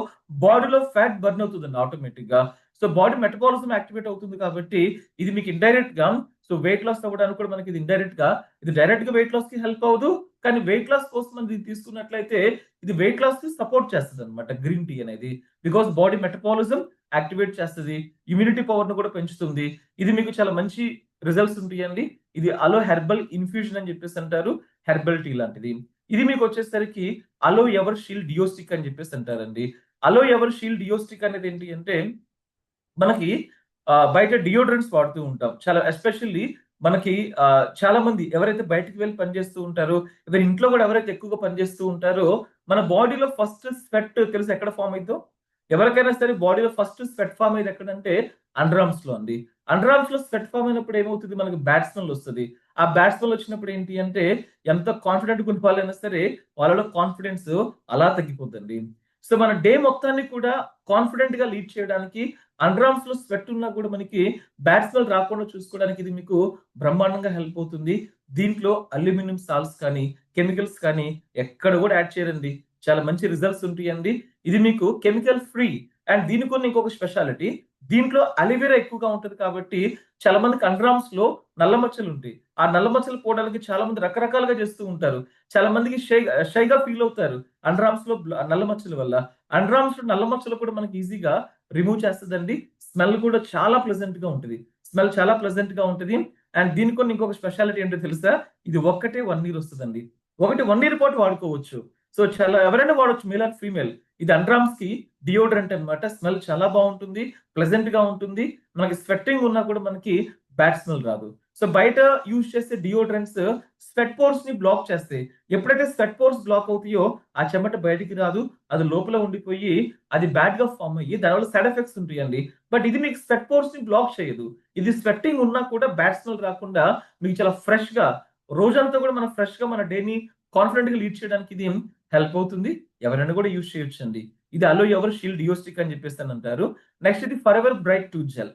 బాడీలో ఫ్యాట్ బర్న్ అవుతుందండి ఆటోమేటిక్‌గా. సో బాడీ మెటబాలిజం యాక్టివేట్ అవుతుంది కాబట్టి ఇది మీకు ఇండైరెక్ట్‌గా సో వెయిట్ లాస్ అవ్వడానికి కూడా మనకి ఇది డైరెక్ట్‌గా వెయిట్ లాస్‌కి హెల్ప్ అవ్వదు. కానీ వెయిట్ లాస్ కోసం మనం దీన్ని తీసుకున్నట్లయితే ఇది వెయిట్ లాస్‌కి సపోర్ట్ చేస్తదన్నమాట గ్రీన్ టీ అనేది. బికాజ్ బాడీ మెటబాలిజం యాక్టివేట్ చేస్తది. ఇమ్యూనిటీ పవర్‌ని కూడా పెంచుతుంది. ఇది మీకు చాలా మంచి రిజల్ట్స్ ఉంటాయండి. ఇది అలో హెర్బల్ ఇన్ఫ్యూషన్ అని చెప్పేసి అంటారు. హెర్బల్ టీ లాంటిది. ఇది మీకొచ్చేసరికి అలో ఎవర్ షీల్డ్ డియో స్టిక్ అని చెప్పేసి అంటారండి. అలో ఎవర్ షీల్డ్ డియో స్టిక్ అనేది ఏంటి అంటే మనకి బయట డియోడ్రెంట్స్ వాడుతూ ఉంటాం. చాలా ఎస్పెషల్లీ మనకి చాలా మంది ఎవరైతే బయటికి వెళ్లి పని చేస్తూ ఉంటారో, ఈవెన్ ఇంట్లో కూడా ఎవరైతే ఎక్కువగా పని చేస్తూ ఉంటారో, మన బాడీలో ఫస్ట్ స్వెట్ తెలుసా ఎక్కడ ఫార్మ్ అయిద్దో? ఎవరికైనా సరే బాడీలో ఫస్ట్ స్వెట్ ఫామ్ అయ్యేది ఎక్కడంటే అండర్ ఆర్మ్స్ లో అండి. అండర్ ఆర్మ్స్ లో స్వెట్ ఫామ్ అయినప్పుడు ఏమవుతుంది, మనకి బ్యాట్స్మెన్ వస్తుంది. ఆ బ్యాట్స్మెన్ వచ్చినప్పుడు ఏంటి అంటే ఎంత కాన్ఫిడెంట్ ఉన్న వాళ్ళైనా సరే వాళ్ళలో కాన్ఫిడెన్స్ అలా తగ్గిపోతుంది. సో మన డే మొత్తాన్ని కూడా కాన్ఫిడెంట్ గా లీడ్ చేయడానికి అండర్ ఆర్మ్స్ లో స్వెట్ ఉన్నా కూడా మనకి బ్యాట్స్మెన్ రాకుండా చూసుకోవడానికి ఇది మీకు బ్రహ్మాండంగా హెల్ప్ అవుతుంది. దీంట్లో అల్యూమినియం సాల్ట్స్ కానీ కెమికల్స్ కానీ ఎక్కడ కూడా యాడ్ చేయరండి. చాలా మంచి రిజల్ట్స్ ఉంటాయండి. ఇది మీకు కెమికల్ ఫ్రీ. అండ్ దీనికి ఉన్న ఇంకొక స్పెషాలిటీ, దీంట్లో అలోవెరా ఎక్కువగా ఉంటది కాబట్టి చాలా మందికి అండర్ ఆర్మ్స్ లో నల్ల మచ్చలు ఉంటాయి. ఆ నల్ల మచ్చలు పోవడానికి చాలా మంది రకరకాలుగా చేస్తూ ఉంటారు. చాలా మందికి షైగా ఫీల్ అవుతారు అండర్ ఆర్మ్స్ లో నల్ల మచ్చల వల్ల. అండర్ ఆర్మ్స్ లో నల్ల మచ్చలు కూడా మనకి ఈజీగా రిమూవ్ చేస్తదండి. స్మెల్ కూడా చాలా ప్లెజెంట్ గా ఉంటది. స్మెల్ చాలా ప్లెజెంట్ గా ఉంటది. అండ్ దీనికి ఉన్న ఇంకొక స్పెషాలిటీ ఏంటో తెలుసా? ఇది ఒక్కటే 1 ఇయర్ వస్తదండి. ఒకటి 1 ఇయర్ పాటు వాడుకోవచ్చు. సో చాలా ఎవరైనా వాడొచ్చు, మేల్ ఆర్ ఫీమేల్. ఇది అండర్ ఆర్మ్స్ కి డియోడ్రెంట్ అన్నమాట. స్మెల్ చాలా బాగుంటుంది. ప్లెజెంట్ గా ఉంటుంది. మనకి స్వెట్టింగ్ ఉన్నా కూడా మనకి బ్యాడ్ స్మెల్ రాదు. సో బయట యూజ్ చేసే డియోడ్రెంట్స్ స్వెట్ పోర్స్ ని బ్లాక్ చేస్తాయి. ఎప్పుడైతే స్వెట్ పోర్స్ బ్లాక్ అవుతాయో ఆ చెమట బయటికి రాదు. అది లోపల ఉండిపోయి అది బ్యాడ్ గా ఫామ్ అయ్యి దానివల్ల సైడ్ ఎఫెక్ట్స్ ఉంటాయండి. బట్ ఇది మీకు స్వెట్ పోర్స్ ని బ్లాక్ చేయదు. ఇది స్వెట్టింగ్ ఉన్నా కూడా బ్యాడ్ స్మెల్ రాకుండా మీకు చాలా ఫ్రెష్ గా, రోజంతా కూడా మనం ఫ్రెష్ గా మన డేని కాన్ఫిడెంట్ గా లీడ్ చేయడానికి ఇది హెల్ప్ అవుతుంది. ఎవరైనా కూడా యూజ్ చేయొచ్చండి. ఇది అలో ఎవర్ షీల్డ్ డియో స్టిక్ అని చెప్పేసి అంటారు. నెక్స్ట్ ఇది for ever bright tooth gel.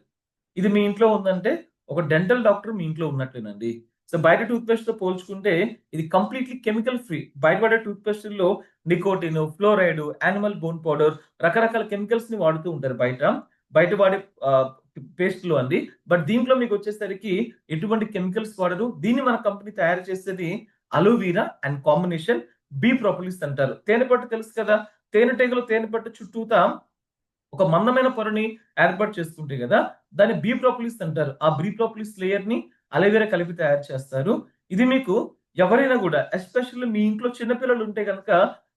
ఇది మీ ఇంట్లో ఉందంటే ఒక డెంటల్ డాక్టర్ మీ ఇంట్లో ఉన్నట్లేనండి. సో బయట టూత్ పేస్ట్ తో పోల్చుకుంటే ఇది కంప్లీట్లీ కెమికల్ ఫ్రీ. బయట పడే టూత్ పేస్ట్ లో nicotine, fluoride, animal bone powder, రకరకాల కెమికల్స్ ని వాడుతూ ఉంటారు బయట. బయట వాడే పేస్ట్ లో అండి. బట్ దీంట్లో మీకు వచ్చేసరికి ఎటువంటి కెమికల్స్ వాడరు. దీన్ని మన కంపెనీ తయారు చేసేది aloe vera and combination bee propolis అంటారు. తేనెపట్టు తెలుసు కదా? తేనెటీగలు తేనెపట్టు చుట్టూతా ఒక మందమైన పొరని ఏర్పాటు చేసుకుంటాయి కదా! దాన్ని బీ ప్రొపోలిస్ అంటారు. ఆ బీ ప్రొపోలిస్ లేయర్ ని అలోవెరా కలిపి తయారు చేస్తారు. ఇది మీకు ఎవరైనా గూడా ఎస్పెషల్లీ మీ ఇంట్లో చిన్న పిల్లలు ఉంటే గనక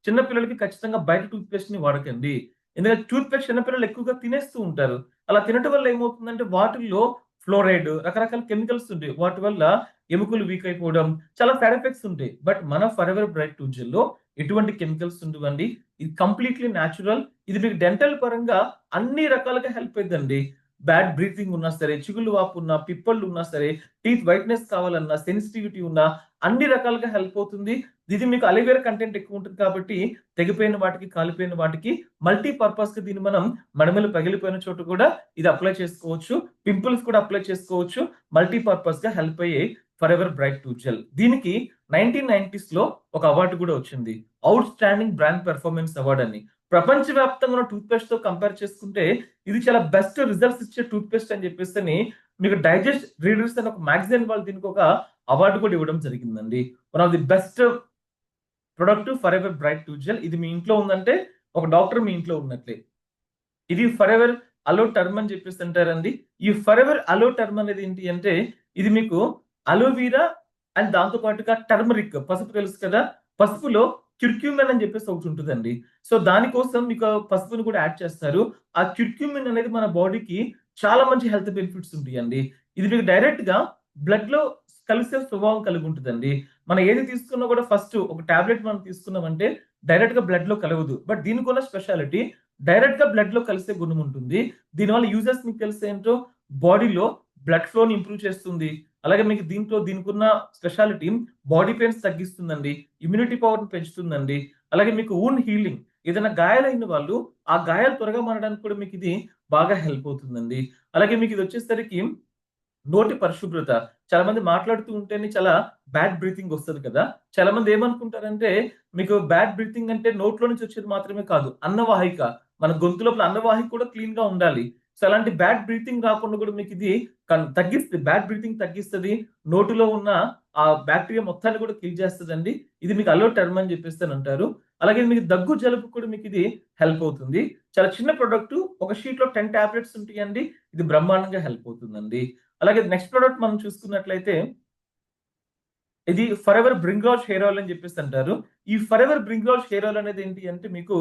చిన్న పిల్లలకి ఖచ్చితంగా బయట టూత్ పేస్ట్‌ని వాడకండి. ఎందుకంటే టూత్ పేస్ట్ చిన్న పిల్లలు ఎక్కువగా తినేస్తూ ఉంటారు. అలా తినటం వల్ల ఏమవుతుందంటే వాటిల్లో ఫ్లోరైడ్, రకరకాల కెమికల్స్ ఉంటాయి. వాటి వల్ల ఎముకలు వీక్ అయిపోవడం, చాలా సైడ్ ఎఫెక్ట్స్ ఉంటాయి. బట్ మన ఫరెవర్ బ్రైట్ టూత్ జెల్‌లో ఎటువంటి కెమికల్స్ ఉండవండి. ఇది కంప్లీట్‌లీ నేచురల్. ఇది మీకు డెంటల్ పరంగా అన్ని రకాలుగా హెల్ప్ అయిద్దండి. బ్యాడ్ బ్రీతింగ్ ఉన్నా సరే, చిగుళ్ళు వాపు ఉన్నా, పిప్పళ్ళు ఉన్నా సరే, టీత్ వైట్‌నెస్ కావాలన్నా, సెన్సిటివిటీ ఉన్నా అన్ని రకాలుగా హెల్ప్ అవుతుంది. ఇది మీకు అలోవెరా కంటెంట్ ఎక్కువ ఉంటుంది కాబట్టి తెగిపోయిన వాటికి, కాలిపోయిన వాటికి మల్టీ పర్పస్‌గా దీన్ని మనం మడమలు పగిలిపోయిన చోట కూడా ఇది అప్లై చేసుకోవచ్చు. పింపుల్స్ కూడా అప్లై చేసుకోవచ్చు. మల్టీ పర్పస్‌గా హెల్ప్ అయ్యే ఫరెవర్ బ్రైట్ టూత్ జెల్. దీనికి 1990స్‌లో ఒక అవార్డ్ కూడా వచ్చింది. Out standing brand performance award అని. ప్రపంచవ్యాప్తంగా ఉన్న టూత్ పేస్ట్ తో కంపేర్ చేసుకుంటే ఇది చాలా బెస్ట్ రిజల్ట్స్ ఇచ్చే టూత్ పేస్ట్ అని చెప్పేసని మీకు డైజెస్ట్ రీడర్స్ అని ఒక మ్యాగజైన్ వాళ్ళు దీనికి ఒక అవార్డు కూడా ఇవ్వడం జరిగిందండి. One of the best product forever bright tooth gel. ఇది మీ ఇంట్లో ఉందంటే ఒక డాక్టర్ మీ ఇంట్లో ఉన్నట్లే. ఇది ఫరెవర్ అలో టర్మ్ అని చెప్పేసి అంటారండి. ఈ ఫరెవర్ అలో టర్మ్ అనేది ఏంటి అంటే ఇది మీకు అలోవీరా అండ్ దాంతో పాటుగా టర్మరిక్, పసుపు తెలుసు కదా? పసుపులో క్యుర్క్యుమిన్ అని చెప్పేసి ఒకటి ఉంటదండి. సో దానికోసం మీకు పసుపుని కూడా యాడ్ చేస్తారు. ఆ క్యుర్క్యుమిన్ అనేది మన బాడీకి చాలా మంచి హెల్త్ బెనిఫిట్స్ ఉంటాయండి. ఇది మీకు డైరెక్ట్‌గా బ్లడ్‌లో కలిసే స్వభావం కలిగి ఉంటదండి. మనం ఏది తీసుకున్నా కూడా ఫస్ట్ ఒక టాబ్లెట్ మనం తీసుకున్నామంటే డైరెక్ట్‌గా బ్లడ్‌లో కలవదు. బట్ దీనికున్న స్పెషాలిటీ డైరెక్ట్‌గా బ్లడ్‌లో కలిసే గుణం ఉంటుంది. దీనివల్ల యూజెస్ మీకు తెలుసేంటో బాడీలో బ్లడ్ ఫ్లోని ఇంప్రూవ్ చేస్తుంది. అలాగే మీకు దీనికున్న స్పెషాలిటీ బాడీ పెయిన్స్ తగ్గిస్తుందండి. ఇమ్యూనిటీ పవర్‌ని పెంచుతుందండి. అలాగే మీకు వూండ్ హీలింగ్, ఏదైనా గాయాలైన వాళ్ళు ఆ గాయాలు త్వరగా మానడానికి కూడా మీకు ఇది బాగా హెల్ప్ అవుతుందండి. అలాగే మీకు ఇదొచ్చేసరికి నోటి పరిశుభ్రత. చాలా మంది మాట్లాడుతూ ఉంటేనే చాలా బ్యాడ్ బ్రీతింగ్ వస్తది కదా! చాలా మంది ఏమనుకుంటారంటే, మీకు బ్యాడ్ బ్రీతింగ్ అంటే నోట్లో నుంచి వచ్చేది మాత్రమే కాదు. అన్నవాహిక. మన గొంతు లోపల అన్నవాహిక కూడా క్లీన్‌గా ఉండాలి. సో, అలాంటి బ్యాడ్ బ్రీతింగ్ రాకుండా కూడా మీకిది తగ్గిస్తది. Bad breathing తగ్గిస్తది. నోటిలో ఉన్న ఆ బాక్టీరియా మొత్తాన్ని కూడా కిల్ చేస్తదండి. ఇది మీకు అలో టర్మ్ అని చెప్పేసనంటారు. అలాగే మీకు దగ్గు, జలుబు కూడా మీకిది హెల్ప్ అవుతుంది. చాలా చిన్న ప్రొడక్టు. ఒక షీట్‌లో 10 టాబ్లెట్స్ ఉంటాయండి. ఇది బ్రహ్మాండంగా హెల్ప్ అవుతుందండి. అలాగే నెక్స్ట్ ప్రొడక్ట్ మనం చూసుకున్నట్లయితే ఇది ఫరెవర్ బ్రింగ్రాజ్ హెయిర్ ఆయిల్ అని చెప్పేసి అంటారు. ఈ ఫరెవర్ బ్రింగ్రాజ్ హెయిర్ ఆయిల్ అనేది ఏంటి అంటే మీకు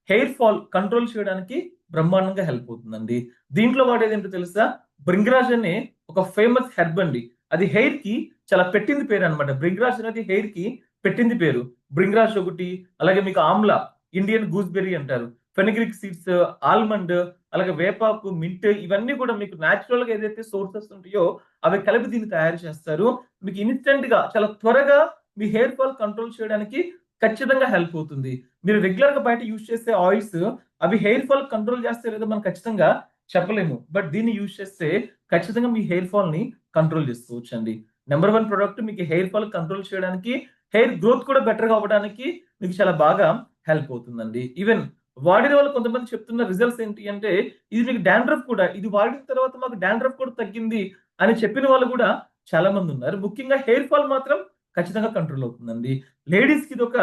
హెయిర్ ఫాల్ కంట్రోల్ చేయడానికి బ్రహ్మాండంగా హెల్ప్ అవుతుందండి. దీంట్లో వాడేదేంటో తెలుసా? బ్రింగ్రాజ్ అనే ఒక ఫేమస్ హెర్బ్ అండి. అది హెయిర్‌కి చాలా పెట్టింది పేరన్నమాట. బ్రింగ్రాజ్ అనేది హెయిర్‌కి పెట్టింది పేరు. బ్రింగ్రాజ్ ఒకటి, అలాగే మీకు ఆమ్లా, ఇండియన్ గూస్‌బెర్రీ అంటారు. ఫెనిగ్రిక్ సీడ్స్, ఆల్మండ్, అలాగే వేపాకు, మింట్ ఇవన్నీ కూడా మీకు న్యాచురల్ గా ఏదైతే సోర్సెస్ ఉంటాయో అవి కలిపి దీన్ని తయారు చేస్తారు. మీకు ఇన్స్టెంట్ గా చాలా త్వరగా మీ హెయిర్ ఫాల్ కంట్రోల్ చేయడానికి ఖచ్చితంగా హెల్ప్ అవుతుంది. మీరు రెగ్యులర్ గా బయట యూజ్ చేసే ఆయిల్స్ అవి హెయిర్ ఫాల్ కంట్రోల్ చేస్తే లేదో మనం ఖచ్చితంగా చెప్పలేము. బట్ దీన్ని యూజ్ చేస్తే ఖచ్చితంగా మీ హెయిర్ ఫాల్ ని కంట్రోల్ చేసుకోవచ్చు అండి. నెంబర్ 1 ప్రొడక్ట్ మీకు హెయిర్ ఫాల్ కంట్రోల్ చేయడానికి, హెయిర్ గ్రోత్ కూడా బెటర్ గా అవ్వడానికి మీకు చాలా బాగా హెల్ప్ అవుతుందండి. ఈవెన్ వాడిన వాళ్ళు కొంతమంది చెప్తున్న రిజల్ట్స్ ఏంటి అంటే, ఇది మీకు డాండ్రఫ్ కూడా, ఇది వాడిన తర్వాత మాకు డాండ్రఫ్ కూడా తగ్గింది అని చెప్పిన వాళ్ళు కూడా చాలా మంది ఉన్నారు. ముఖ్యంగా హెయిర్ ఫాల్ మాత్రం ఖచ్చితంగా కంట్రోల్ అవుతుందండి. లేడీస్ కి ఇదొక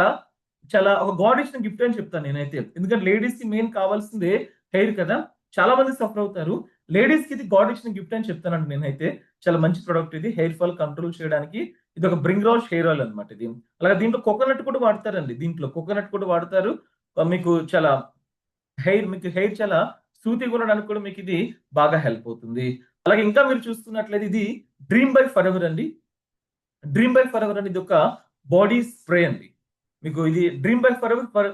చాలా ఒక గాడ్ ఇచ్చిన గిఫ్ట్ అని చెప్తాను నేనైతే. ఎందుకంటే లేడీస్ కి మెయిన్ కావాల్సిందే హెయిర్ కదా! చాలా మంది సఫర్ అవుతారు. లేడీస్ కి ఇది గాడ్ ఇచ్చిన గిఫ్ట్ అని చెప్తానండి నేనైతే. చాలా మంచి ప్రొడక్ట్ ఇది. హెయిర్ ఫాల్ కంట్రోల్ చేయడానికి ఇది ఒక బ్రింగ్ రాష్ హెయిర్ ఆయిల్ అన్నమాట ఇది. అలాగే దీంట్లో కోకోనట్ కూడా వాడతారండి. దీంట్లో కోకోనట్ కూడా వాడతారు. మీకు చాలా మీకు హెయిర్ చాలా స్మూత్‌గా ఉండడానికి కూడా మీకు ఇది బాగా హెల్ప్ అవుతుంది. అలాగే ఇంకా మీరు చూస్తున్నట్లయితే ఇది డ్రీమ్ బై ఫరెవర్ అండి. డ్రీమ్ బై ఫరెవర్ అనేది ఒక బాడీ స్ప్రే అండి. మీకు ఇది dream by forever for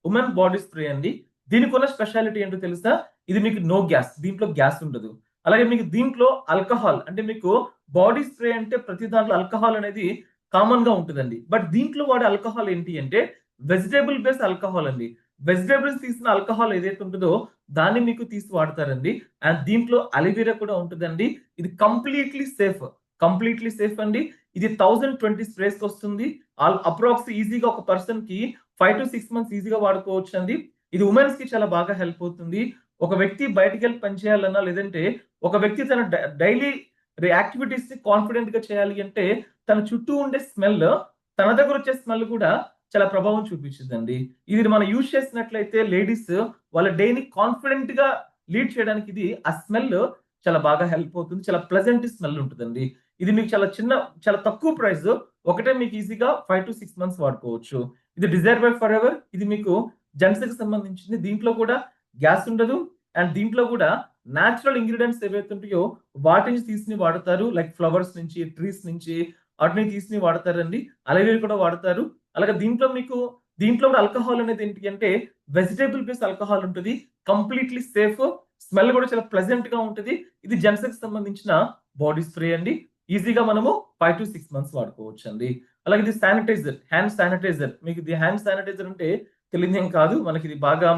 women body spray అండి. దీనికున్న స్పెషాలిటీ ఏంటో తెలుసా? ఇది మీకు నో గ్యాస్. దీంట్లో గ్యాస్ ఉండదు. అలాగే మీకు దీంట్లో ఆల్కహాల్ అంటే మీకు బాడీ స్ప్రే అంటే ప్రతి దాంట్లో ఆల్కహాల్ అనేది కామన్ గా ఉంటదండి. బట్ దీంట్లో వాడే ఆల్కహాల్ ఏంటి అంటే వెజిటబుల్ బేస్డ్ ఆల్కహాల్ అండి. వెజిటబుల్స్ తీసిన ఆల్కహాల్ ఏదైతే ఉంటదో దాన్ని మీకు తీసి వాడతారండి. అండ్ దీంట్లో అలోవెరా కూడా ఉంటదండి. ఇది కంప్లీట్లీ సేఫ్ అండి. ఇది 1020 స్ప్రేస్ వస్తుంది. అప్రాక్స్ ఈజీగా ఒక పర్సన్ కి 5-6 మంత్స్ ఈజీగా వాడుకోవచ్చండి. ఇది ఉమెన్స్ కి చాలా బాగా హెల్ప్ అవుతుంది. ఒక వ్యక్తి బయటికెళ్ళి పని చేయాలన్నా, లేదంటే ఒక వ్యక్తి తన డైలీ యాక్టివిటీస్ ని కాన్ఫిడెంట్ గా చేయాలి అంటే తన చుట్టూ ఉండే స్మెల్, తన దగ్గర వచ్చే స్మెల్ కూడా చాలా ప్రభావం చూపించిద్దండి. ఇది మనం యూజ్ చేసినట్లయితే లేడీస్ వాళ్ళ డేని కాన్ఫిడెంట్ గా లీడ్ చేయడానికి ఇది ఆ స్మెల్ చాలా బాగా హెల్ప్ అవుతుంది. చాలా ప్లెజెంట్ స్మెల్ ఉంటదండి. ఇది మీకు చాలా తక్కువ ప్రైస్. ఒకటే మీకు ఈజీగా 5-6 మంత్స్ వాడుకోవచ్చు. ఇది డిజైర్ బై ఫరెవర్. ఇది మీకు జెంట్స్ కి సంబంధించింది. దీంట్లో కూడా గ్యాస్ ఉండదు. అండ్ దీంట్లో కూడా నేచురల్ ఇంగ్రీడియెంట్స్ ఏవైతే ఉంటాయో వాటిని తీసి వాడతారు. లైక్ ఫ్లవర్స్ నుంచి, ట్రీస్ నుంచి వాటిని తీసి వాడతారండి. అలోవెరా కూడా వాడతారు. అలాగే దీంట్లో కూడా ఆల్కహాల్ అనేది ఏంటి అంటే వెజిటబుల్ బేస్డ్ ఆల్కహాల్ ఉంటది. Completely safe. స్మెల్ కూడా చాలా ప్లెజెంట్ గా ఉంటది. ఇది జెంట్స్ కి సంబంధించిన బాడీ స్ప్రే అండి. ఈజీగా మనము 5-6 మంత్స్ వాడుకోవచ్చండి. అలాగే ఇది హ్యాండ్ శానిటైజర్. మీకు ఇది హ్యాండ్ శానిటైజర్ అంటే తెలియదేం కాదు. మనకి ఇది బాగా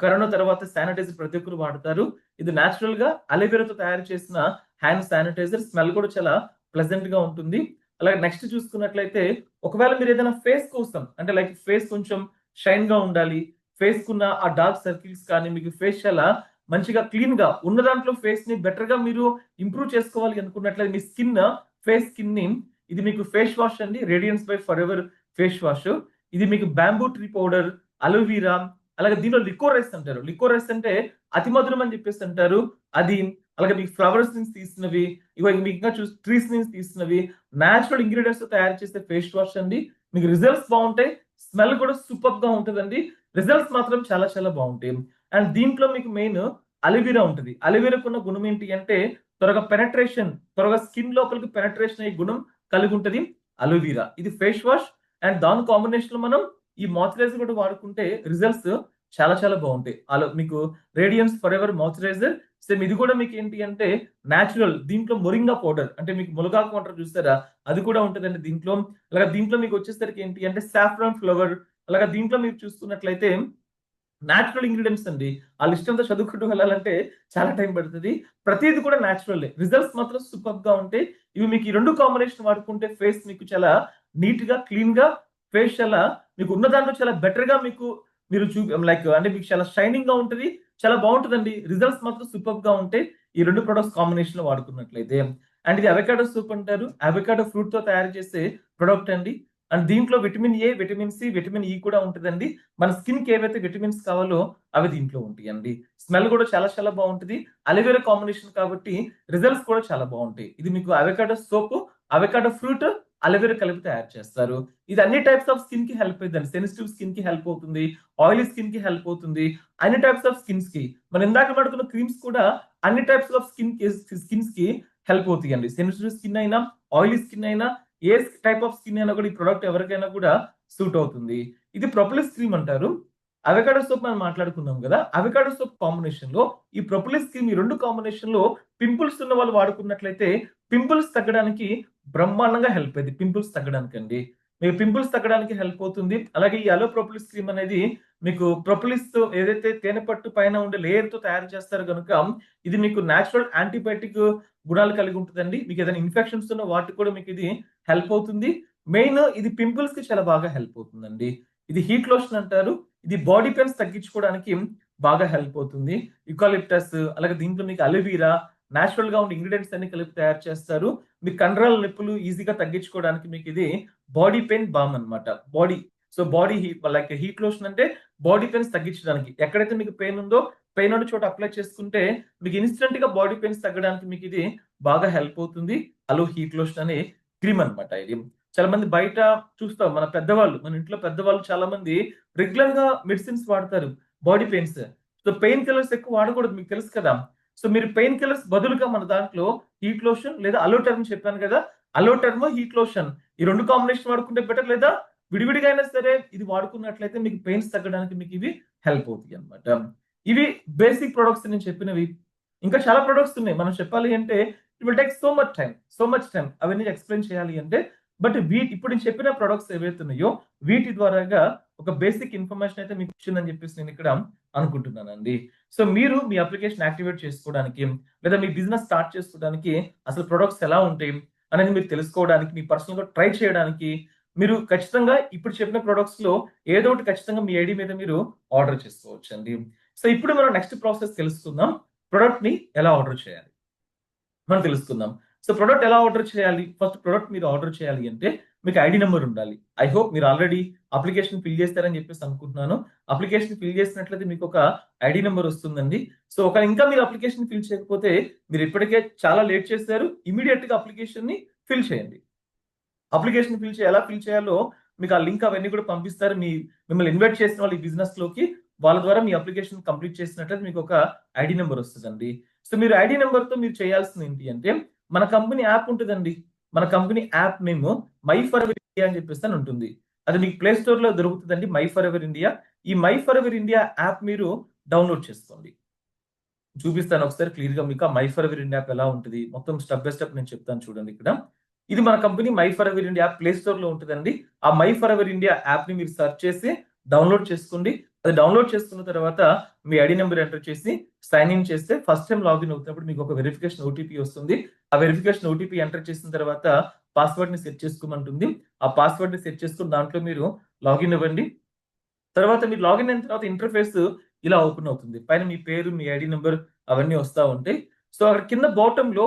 కరోనా తర్వాత శానిటైజర్ ప్రతి ఒక్కరు వాడతారు. ఇది నేచురల్ గా అలోవెరాతో తయారు చేసిన హ్యాండ్ శానిటైజర్. స్మెల్ కూడా చాలా ప్లెజెంట్ గా ఉంటుంది. అలాగే నెక్స్ట్ చూసుకున్నట్లయితే ఒకవేళ మీరు ఏదైనా ఫేస్ కోసం అంటే లైక్ ఫేస్ కొంచెం షైన్ గా ఉండాలి. ఫేస్ కున్న ఆ డార్క్ సర్కిల్స్ కానీ మీకు ఫేస్ చాలా మంచిగా క్లీన్ గా ఉన్న దాంట్లో ఫేస్ ని బెటర్ గా మీరు ఇంప్రూవ్ చేసుకోవాలి అనుకున్నట్లయితే మీ ఫేస్ స్కిన్ ని ఇది మీకు ఫేస్ వాష్ అండి. Radiance by Forever face wash. ఇది మీకు బ్యాంబూ ట్రీ పౌడర్, అలోవెరా, అలాగే దీనిలో లికోరైస్ అంటారు. లికోరైస్ అంటే అతి మధురం అని చెప్పేసి అంటారు. అది అలాగే మీకు ఫ్లవర్స్ నుంచి తీసినవి, మీకు ఇంకా ట్రీస్ నుంచి తీసినవి నేచురల్ ఇంగ్రీడియంట్స్ తో తయారు చేసే ఫేస్ వాష్ అండి. మీకు రిజల్ట్స్ బాగుంటాయి. స్మెల్ కూడా సూపర్ గా ఉంటదండి. రిజల్ట్స్ మాత్రం చాలా చాలా బాగుంటాయి. అండ్ దీంట్లో మీకు మెయిన్ అలోవెరా ఉంటది. అలోవెరాకు ఉన్న గుణం ఏంటి అంటే త్వరగా స్కిన్ లోపలికి పెనట్రేషన్ అయ్యే గుణం కలిగి ఉంటది అలోవెరా. ఇది ఫేస్ వాష్. అండ్ దాని కాంబినేషన్ లో మనం ఈ మాయిశ్చరైజర్ కూడా వాడుకుంటే రిజల్ట్స్ చాలా చాలా బాగుంటాయి. మీకు రేడియన్స్ ఫరెవర్ మాయిశ్చరైజర్. సేమ్ ఇది కూడా మీకు ఏంటి అంటే నేచురల్. దీంట్లో మొరింగా పౌడర్ అంటే మీకు ములగాకు అంటారు చూస్తారా, అది కూడా ఉంటదండి దీంట్లో. అలాగే దీంట్లో మీకు వచ్చేసరికి ఏంటి అంటే సాఫ్రాన్ ఫ్లవర్. అలాగే దీంట్లో మీరు చూస్తున్నట్లయితే నేచురల్ ఇంగ్రీడియెంట్స్ అండి. ఆ లిస్ట్ అంతా చదువుకుంటూ వెళ్ళాలంటే చాలా టైం పడుతది. ప్రతీది కూడా నేచురలే. రిజల్ట్స్ మాత్రం సూపర్‌గా ఉంటాయి. ఇవి మీకు ఈ 2 కాంబినేషన్ వాడుకుంటే ఫేస్ మీకు చాలా నీట్‌గా, క్లీన్‌గా ఫేస్ చాలా మీకు ఉన్న దాంట్లో చాలా బెటర్‌గా మీరు లైక్ అంటే మీకు చాలా షైనింగ్‌గా ఉంటది. చాలా బావుంటదండి. రిజల్ట్స్ మాత్రం సూపర్‌గా ఉంటాయి. ఈ 2 ప్రొడక్ట్స్ కాంబినేషన్‌లో వాడుకున్నట్లయితే. అండ్ ఇది అవకాడో సూప్ అంటారు. అవకాడో ఫ్రూట్‌తో తయారు చేసే ప్రొడక్ట్ అండి. అండ్ దీంట్లో vitamin A, vitamin C, vitamin E కూడా ఉంటదండి. మన స్కిన్‌కి ఏవైతే విటమిన్స్ కావాలో అవి దీంట్లో ఉంటాయండి. స్మెల్ కూడా చాలా చాలా బావుంటది. అలోవెరా కాంబినేషన్ కాబట్టి రిజల్ట్స్ కూడా చాలా బావుంటాయి. ఇది మీకు అవకాడో సోపు, అవకాడో ఫ్రూట్, అలోవెరా కలిపి తయారు చేస్తారు. ఇది అన్ని టైప్స్ ఆఫ్ స్కిన్‌కి హెల్ప్ అయిద్దండి. సెన్సిటివ్ స్కిన్‌కి హెల్ప్ అవుతుంది. ఆయిలీ స్కిన్‌కి హెల్ప్ అవుతుంది. అన్ని టైప్స్ ఆఫ్ స్కిన్స్‌కి. మనం ఇందాక మాట్లాడుకున్న క్రీమ్స్ కూడా అన్ని టైప్స్ ఆఫ్ స్కిన్స్‌కి హెల్ప్ అవుతాయండి. సెన్సిటివ్ స్కిన్ అయినా, ఆయిలీ స్కిన్ అయినా, ఏ టైప్ ఆఫ్ స్కిన్ అయినా కూడా ఈ ప్రొడక్ట్ ఎవరికైనా కూడా సూట్ అవుతుంది. ఇది ప్రొపోలిస్ క్రీమ్ అంటారు. అవకాడో సోప్ మనం మాట్లాడుకున్నాం కదా, అవకాడో సోప్ కాంబినేషన్ లో ఈ ప్రొపోలిస్ క్రీమ్, ఈ రెండు కాంబినేషన్ లో పింపుల్స్ ఉన్న వాళ్ళు వాడుకున్నట్లయితే పింపుల్స్ తగ్గడానికి బ్రహ్మాండంగా హెల్ప్ అయింది. పింపుల్స్ తగ్గడానికి అండి, మీకు పింపుల్స్ తగ్గడానికి హెల్ప్ అవుతుంది. అలాగే ఈ అలో ప్రొపోలిస్ క్రీమ్ అనేది మీకు ప్రొపోలిస్ తో ఏదైతే తేనె పట్టు పైన ఉండే లేయర్ తో తయారు చేస్తారు కనుక ఇది మీకు నేచురల్ యాంటీబయాటిక్ గుణాలు కలిగి ఉంటుందండి. మీకు ఏదైనా ఇన్ఫెక్షన్స్ ఉన్న వాటికి కూడా మీకు ఇది హెల్ప్ అవుతుంది. మెయిన్ ఇది పింపుల్స్ కి చాలా బాగా హెల్ప్ అవుతుందండి. ఇది హీట్ లోషన్ అంటారు. ఇది బాడీ పెయిన్స్ తగ్గించుకోవడానికి బాగా హెల్ప్ అవుతుంది. యుకాలిప్టస్, అలాగే దీంట్లో మీకు అలోవీరా, నేచురల్ గా ఉండే ఇంగ్రీడియంట్స్ అన్ని కలిపి తయారు చేస్తారు. మీ కండరాల నొప్పులు ఈజీగా తగ్గించుకోవడానికి మీకు ఇది బాడీ పెయిన్ బామ్ అన్నమాట. Body heat, like heat lotion అంటే బాడీ పెయిన్స్ తగ్గించడానికి. ఎక్కడైతే మీకు పెయిన్ ఉందో పెయిన్ ఉన్న చోట అప్లై చేసుకుంటే మీకు ఇన్స్టెంట్ గా బాడీ పెయిన్స్ తగ్గడానికి మీకు ఇది బాగా హెల్ప్ అవుతుంది. అలో హీట్ లోషన్ అనే క్రీమ్ అన్నమాట ఇది. చాలా మంది బయట చూస్తాం, మన పెద్దవాళ్ళు, మన ఇంట్లో పెద్దవాళ్ళు చాలా మంది రెగ్యులర్ గా మెడిసిన్స్ వాడతారు body pains. So pain killers ఎక్కువ వాడకూడదు, మీకు తెలుసు కదా. సో మీరు పెయిన్ కిల్లర్స్ బదులుగా మన దాంట్లో హీట్ లోషన్ లేదా అలోటర్మ్ చెప్పాను కదా, అలోటర్మ్, హీట్ లోషన్ ఈ రెండు కాంబినేషన్ వాడుకుంటే బెటర్, లేదా విడివిడిగా అయినా సరే ఇది వాడుకున్నట్లయితే మీకు పెయిన్స్ తగ్గడానికి మీకు ఇవి హెల్ప్ అవుతాయి అన్నమాట. ఇవి బేసిక్ ప్రొడక్ట్స్ నేను చెప్పినవి. ఇంకా చాలా ప్రొడక్ట్స్ ఉన్నాయి. మనం చెప్పాలి అంటే it will take so much time అవన్నీ ఎక్స్ప్లెయిన్ చేయాలి అంటే. బట్ ఇప్పుడు నేను చెప్పిన ప్రొడక్ట్స్ ఏవైతే ఉన్నాయో వీటి ద్వారాగా ఒక బేసిక్ ఇన్ఫర్మేషన్ అయితే మీకు ఇచ్చిందని చెప్పేసి నేను ఇక్కడ అనుకుంటున్నానండి. సో మీరు మీ అప్లికేషన్ యాక్టివేట్ చేసుకోవడానికి లేదా మీ బిజినెస్ స్టార్ట్ చేసుకోవడానికి అసలు ప్రొడక్ట్స్ ఎలా ఉంటాయి అనేది మీరు తెలుసుకోవడానికి, మీ పర్సనల్ గా ట్రై చేయడానికి మీరు ఖచ్చితంగా ఇప్పుడు చెప్పిన ప్రొడక్ట్స్ లో ఏదో ఒకటి ఖచ్చితంగా మీ ఐడి మీద మీరు ఆర్డర్ చేసుకోవచ్చండి. సో ఇప్పుడు మనం నెక్స్ట్ ప్రాసెస్ తెలుసుకుందాం. ప్రొడక్ట్ ని ఎలా ఆర్డర్ చేయాలి మనం తెలుసుకుందాం. సో ప్రొడక్ట్ ఎలా ఆర్డర్ చేయాలి? ఫస్ట్ ప్రొడక్ట్ మీరు ఆర్డర్ చేయాలి అంటే మీకు ఐడి నెంబర్ ఉండాలి. ఐ హోప్ మీరు ఆల్రెడీ అప్లికేషన్ ఫిల్ చేస్తారని చెప్పేసి అనుకుంటున్నాను. అప్లికేషన్ ఫిల్ చేసినట్లయితే మీకు ఒక ఐడి నెంబర్ వస్తుందండి. సో ఒక ఇంకా మీరు అప్లికేషన్ ఫిల్ చేయకపోతే మీరు ఇప్పటికే చాలా లేట్ చేశారు. ఇమీడియట్ గా అప్లికేషన్ ని ఫిల్ చేయండి. అప్లికేషన్ ఎలా ఫిల్ చేయాలో మీకు ఆ లింక్ అవన్నీ కూడా పంపిస్తారు. మిమ్మల్ని ఇన్వైట్ చేసిన వాళ్ళు ఈ బిజినెస్ లోకి, వాళ్ళ ద్వారా మీ అప్లికేషన్ కంప్లీట్ చేసినట్లయితే మీకు ఒక ఐడి నెంబర్ వస్తుందండి. సో మీరు ఐడి నెంబర్ తో మీరు చేయాల్సింది ఏంటి అంటే, మన కంపెనీ యాప్ ఉంటుందండి. మన company app name my for ever India అని చెప్పేసి అని ఉంటుంది. అది మీకు ప్లే స్టోర్ లో దొరుకుతుందండి, మై ఫర్ ఎవర్ ఇండియా. ఈ my for ever India app మీరు డౌన్లోడ్ చేసుకోండి. చూపిస్తాను ఒకసారి క్లియర్ గా మీకు. ఆ my for ever India app ఎలా ఉంటుంది మొత్తం స్టెప్ బై స్టెప్ నేను చెప్తాను చూడండి. ఇక్కడ ఇది మన company my for ever India app play store లో ఉంటుందండి. ఆ my for ever India app ని మీరు సెర్చ్ చేసి డౌన్లోడ్ చేసుకోండి. అది డౌన్లోడ్ చేసుకున్న తర్వాత మీ ఐడి నెంబర్ ఎంటర్ చేసి సైన్ ఇన్ చేస్తే ఫస్ట్ టైం లాగిన్ అవుతున్నప్పుడు మీకు ఒక వెరిఫికేషన్ ఓటీపీ వస్తుంది. ఆ వెరిఫికేషన్ ఓటీపీ ఎంటర్ చేసిన తర్వాత పాస్వర్డ్ ని సెట్ చేసుకోమంటుంది. ఆ పాస్వర్డ్ ని సెట్ చేసుకుని దాంట్లో మీరు లాగిన్ అవ్వండి. తర్వాత మీరు లాగిన్ అయిన తర్వాత ఇంటర్ఫేస్ ఇలా ఓపెన్ అవుతుంది. పైన మీ పేరు, మీ ఐడి నెంబర్ అవన్నీ వస్తా ఉంటాయి. సో అక్కడ కింద బాటమ్ లో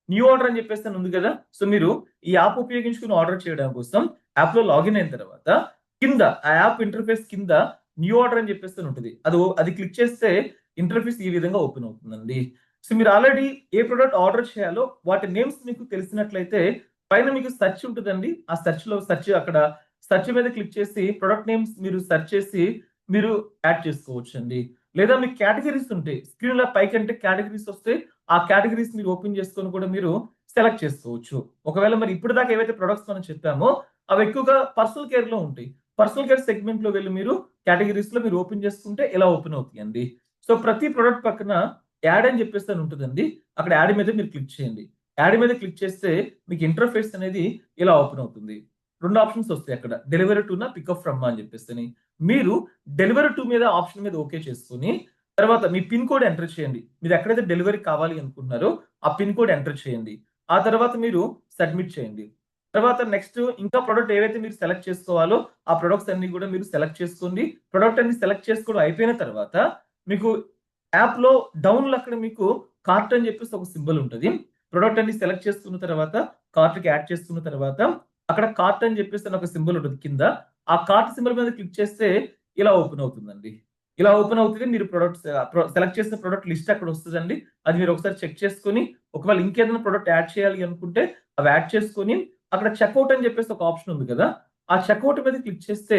న్యూ ఆర్డర్ అని చెప్పేసి ఉంది కదా. సో మీరు ఈ యాప్ ఉపయోగించుకుని ఆర్డర్ చేయడం కోసం యాప్ లో లాగిన్ అయిన తర్వాత కింద ఆ యాప్ ఇంటర్ఫేస్ కింద న్యూ ఆర్డర్ అని చెప్పేసి ఉంటుంది. అది క్లిక్ చేస్తే ఇంటర్ఫేస్ ఈ విధంగా ఓపెన్ అవుతుందండి. సో మీరు ఆల్రెడీ ఏ ప్రొడక్ట్ ఆర్డర్ చేయాలో వాటి నేమ్స్ మీకు తెలిసినట్లయితే పైన మీకు సెర్చ్ ఉంటుందండి. ఆ అక్కడ సెర్చ్ మీద క్లిక్ చేసి ప్రొడక్ట్ నేమ్స్ మీరు సెర్చ్ చేసి మీరు యాడ్ చేసుకోవచ్చు అండి. లేదా మీకు కేటగిరీస్ ఉంటాయి. స్క్రీన్ లో పైకంటే కేటగిరీస్ వస్తే ఆ కేటగిరీస్ మీరు ఓపెన్ చేసుకొని కూడా మీరు సెలెక్ట్ చేసుకోవచ్చు. ఒకవేళ మరి ఇప్పుడు దాకా ఏవైతే ప్రొడక్ట్స్ మనం చెప్పామో అవి ఎక్కువగా పర్సనల్ కేర్ లో ఉంటాయి. పర్సనల్ కేర్ సెగ్మెంట్ లో వెళ్ళి మీరు కేటగిరీస్ లో మీరు ఓపెన్ చేసుకుంటే ఇలా ఓపెన్ అవుతాయండి. సో ప్రతి ప్రొడక్ట్ పక్కన యాడ్ అని చెప్పేసి అని ఉంటుందండి. అక్కడ యాడ్ మీద మీరు క్లిక్ చేయండి. యాడ్ మీద క్లిక్ చేస్తే మీకు ఇంటర్ఫేస్ అనేది ఇలా ఓపెన్ అవుతుంది. రెండు ఆప్షన్స్ వస్తాయి అక్కడ, డెలివరీ టు నా పికప్ ఫ్రమ్ అని చెప్పేసి. మీరు డెలివరీ టు మీద ఆప్షన్ మీద ఓకే చేసుకుని తర్వాత మీ పిన్ కోడ్ ఎంటర్ చేయండి. మీరు ఎక్కడైతే డెలివరీ కావాలి అనుకుంటున్నారో ఆ పిన్ కోడ్ ఎంటర్ చేయండి. ఆ తర్వాత మీరు సబ్మిట్ చేయండి. తర్వాత నెక్స్ట్ ఇంకా ప్రొడక్ట్ ఏవైతే మీరు సెలెక్ట్ చేసుకోవాలో ఆ ప్రొడక్ట్స్ అన్ని కూడా మీరు సెలెక్ట్ చేసుకోండి. ప్రొడక్ట్ అన్ని సెలెక్ట్ చేసుకోవడం అయిపోయిన తర్వాత మీకు యాప్ లో డౌన్ లో అక్కడ మీకు కార్ట్ అని చెప్పేసి ఒక సింబల్ ఉంటుంది. ప్రొడక్ట్ అన్ని సెలెక్ట్ చేసుకున్న తర్వాత కార్ట్ కి యాడ్ చేసుకున్న తర్వాత అక్కడ కార్ట్ అని చెప్పేసి ఒక సింబల్ ఉంటుంది కింద. ఆ కార్ట్ సింబల్ మీద క్లిక్ చేస్తే ఇలా ఓపెన్ అవుతుందండి. ఇలా ఓపెన్ అవుతుంది. మీరు ప్రొడక్ట్స్ సెలెక్ట్ చేసిన ప్రొడక్ట్ లిస్ట్ అక్కడ వస్తుందండి. అది మీరు ఒకసారి చెక్ చేసుకొని ఒకవేళ ఇంకేదైనా ప్రొడక్ట్ యాడ్ చేయాలి అనుకుంటే అవి యాడ్ చేసుకొని అక్కడ చెక్అవుట్ అని చెప్పేసి ఒక ఆప్షన్ ఉంది కదా, ఆ చెక్అవుట్ మీద క్లిక్ చేస్తే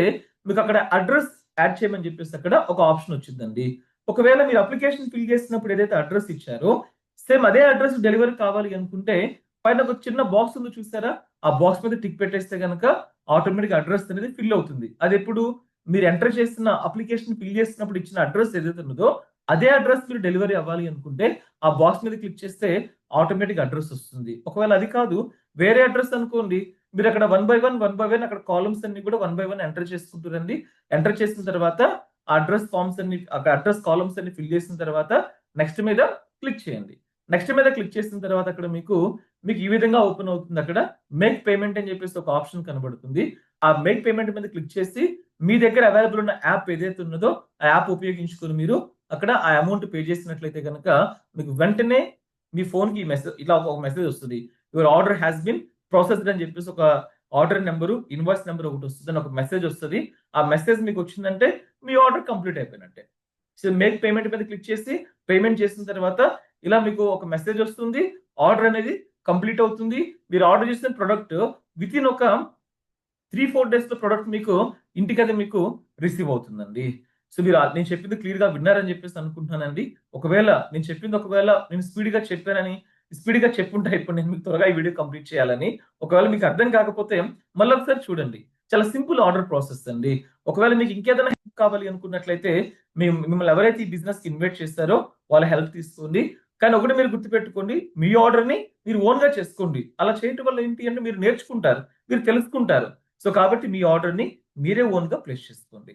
మీకు అక్కడ అడ్రస్ యాడ్ చేయమని చెప్పేసి అక్కడ ఒక ఆప్షన్ వచ్చిందండి. ఒకవేళ మీరు అప్లికేషన్ ఫిల్ చేసినప్పుడు ఏదైతే అడ్రస్ ఇచ్చారో సేమ్ అదే అడ్రస్ డెలివరీ కావాలి అనుకుంటే పైన ఒక చిన్న బాక్స్ ఉంది చూసారా, ఆ బాక్స్ మీద టిక్ పెట్టేస్తే కనుక ఆటోమేటిక్ అడ్రస్ అనేది ఫిల్ అవుతుంది. అది ఎప్పుడు మీరు ఎంటర్ చేస్తున్న అప్లికేషన్ ఫిల్ చేస్తున్నప్పుడు ఇచ్చిన అడ్రస్ ఏదైతే ఉన్నదో అదే అడ్రస్ మీరు డెలివరీ అవ్వాలి అనుకుంటే ఆ బాక్స్ మీద క్లిక్ చేస్తే ఆటోమేటిక్ అడ్రస్ వస్తుంది. ఒకవేళ అది కాదు వేరే అడ్రస్ అనుకోండి, మీరు అక్కడ వన్ బై వన్ అక్కడ కాలమ్స్ అన్ని కూడా వన్ బై వన్ ఎంటర్ చేసుకుంటూ రండి. ఎంటర్ చేసిన తర్వాత ఆ అడ్రస్ ఫార్మ్స్ అన్ని అక్కడ అడ్రస్ కాలమ్స్ అన్ని ఫిల్ చేసిన తర్వాత నెక్స్ట్ మీద క్లిక్ చేయండి. నెక్స్ట్ మీద క్లిక్ చేసిన తర్వాత అక్కడ మీకు ఈ విధంగా ఓపెన్ అవుతుంది. అక్కడ మేక్ పేమెంట్ అని చెప్పేసి ఒక ఆప్షన్ కనబడుతుంది. ఆ మేక్ పేమెంట్ మీద క్లిక్ చేసి మీ దగ్గర అవైలబుల్ ఉన్న యాప్ ఏదైతే ఉన్నదో ఆ యాప్ ఉపయోగించుకొని మీరు అక్కడ ఆ అమౌంట్ పే చేసినట్లయితే కనుక మీకు వెంటనే మీ ఫోన్ కి మెసేజ్ ఇలా ఒక మెసేజ్ వస్తుంది. Your order has been processed అని చెప్పేసి ఒక ఆర్డర్ నెంబరు, ఇన్వాయిస్ నెంబర్ ఒకటి వస్తుంది అని ఒక మెసేజ్ వస్తుంది. ఆ మెసేజ్ మీకు వచ్చిందంటే మీ ఆర్డర్ కంప్లీట్ అయిపోయినట్టే. సో మేక్ పేమెంట్ మీద క్లిక్ చేసి పేమెంట్ చేసిన తర్వాత ఇలా మీకు ఒక మెసేజ్ వస్తుంది. ఆర్డర్ అనేది కంప్లీట్ అవుతుంది. మీరు ఆర్డర్ చేసిన ప్రొడక్ట్ విత్ ఇన్ ఒక 3-4 డేస్ లో ప్రొడక్ట్ మీకు ఇంటికైతే మీకు రిసీవ్ అవుతుందండి. సో మీరు నేను చెప్పింది క్లియర్ గా విన్నారని చెప్పేసి అనుకుంటున్నానండి. ఒకవేళ నేను చెప్పింది నేను స్పీడ్ గా చెప్పానని స్పీడ్ గా చెప్పుంటే ఇప్పుడు నేను మీకు త్వరగా ఈ వీడియో కంప్లీట్ చేయాలని. ఒకవేళ మీకు అర్థం కాకపోతే మళ్ళీ ఒకసారి చూడండి. చాలా సింపుల్ ఆర్డర్ ప్రాసెస్ అండి. ఒకవేళ మీకు ఇంకేదైనా హెల్ప్ కావాలి అనుకున్నట్లయితే మిమ్మల్ని ఎవరైతే ఈ బిజినెస్ కి ఇన్వైట్ చేస్తారో వాళ్ళ హెల్ప్ తీసుకోండి. కానీ ఒకటి మీరు గుర్తుపెట్టుకోండి, మీ ఆర్డర్ ని మీరు ఓన్ గా చేసుకోండి. అలా చేయటం వల్ల ఏంటి అంటే మీరు నేర్చుకుంటారు, మీరు తెలుసుకుంటారు. సో కాబట్టి మీ ఆర్డర్ ని మీరే ఓన్ గా ప్లేస్ చేసుకోండి.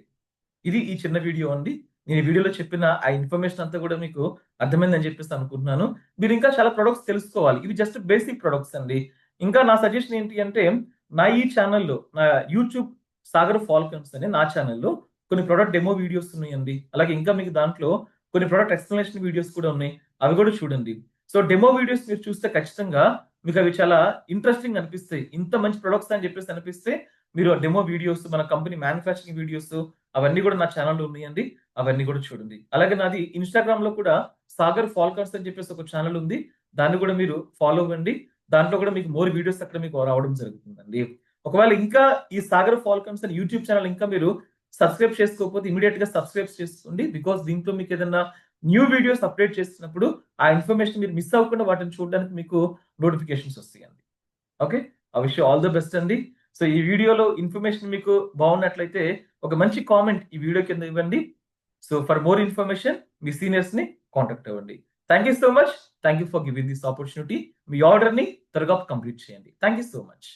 ఇది ఈ చిన్న వీడియో అండి. నేను ఈ వీడియోలో చెప్పిన ఆ ఇన్ఫర్మేషన్ అంతా కూడా మీకు అర్థమైందని చెప్పేసి అనుకుంటున్నాను. మీరు ఇంకా చాలా ప్రొడక్ట్స్ తెలుసుకోవాలి. ఇవి జస్ట్ బేసిక్ ప్రొడక్ట్స్ అండి. ఇంకా నా సజెషన్ ఏంటి అంటే నా ఈ ఛానెల్‌లో నా యూట్యూబ్ సాగర్ ఫాల్కన్స్ అనే నా ఛానెల్‌లో కొన్ని ప్రొడక్ట్ డెమో వీడియోస్ ఉన్నాయండి. అలాగే ఇంకా మీకు దాంట్లో కొన్ని ప్రొడక్ట్ ఎక్స్‌ప్లనేషన్ వీడియోస్ కూడా ఉన్నాయి. అవి కూడా చూడండి. సో డెమో వీడియోస్ మీరు చూస్తే ఖచ్చితంగా మీకు అవి చాలా ఇంట్రెస్టింగ్ అనిపిస్తాయి. ఇంత మంచి ప్రొడక్ట్స్ అని చెప్పేసి అనిపిస్తే మీరు డెమో వీడియోస్, మన కంపెనీ మ్యానుఫ్యాక్చరింగ్ వీడియోస్ అవన్నీ కూడా నా ఛానెల్‌లో ఉన్నాయండి. అవన్నీ కూడా చూడండి. అలాగే నాది ఇన్‌స్టాగ్రామ్‌లో కూడా సాగర్ ఫాల్కన్స్ అని చెప్పేసి ఒక ఛానెల్ ఉంది. దాన్ని కూడా మీరు ఫాలో అవ్వండి. దాంట్లో కూడా మీకు మోర్ వీడియోస్ అక్కడ మీకు రావడం జరుగుతుందండి. ఒకవేళ ఇంకా ఈ సాగర్ ఫాల్కన్స్ అని యూట్యూబ్ ఛానెల్ ఇంకా మీరు సబ్స్క్రైబ్ చేసుకోకపోతే ఇమ్మీడియేట్ గా సబ్స్క్రైబ్ చేసుకోండి. బికాస్ దీంట్లో మీకు ఏదైనా న్యూ వీడియోస్ అప్డేట్ చేస్తున్నప్పుడు ఆ ఇన్ఫర్మేషన్ మీరు మిస్ అవ్వకుండా వాటిని చూడడానికి మీకు నోటిఫికేషన్స్ వస్తాయండి. Okay. I wish you all the best అండి. సో ఈ వీడియోలో ఇన్ఫర్మేషన్ మీకు బాగున్నట్లయితే ఒక మంచి కామెంట్ ఈ వీడియో కింద ఇవ్వండి. So for more information me seniors ని కాంటాక్ట్ అవ్వండి. Thank you so much. Thank you for giving this opportunity. Me order ని త్వరగా కంప్లీట్ చేయండి. Thank you so much.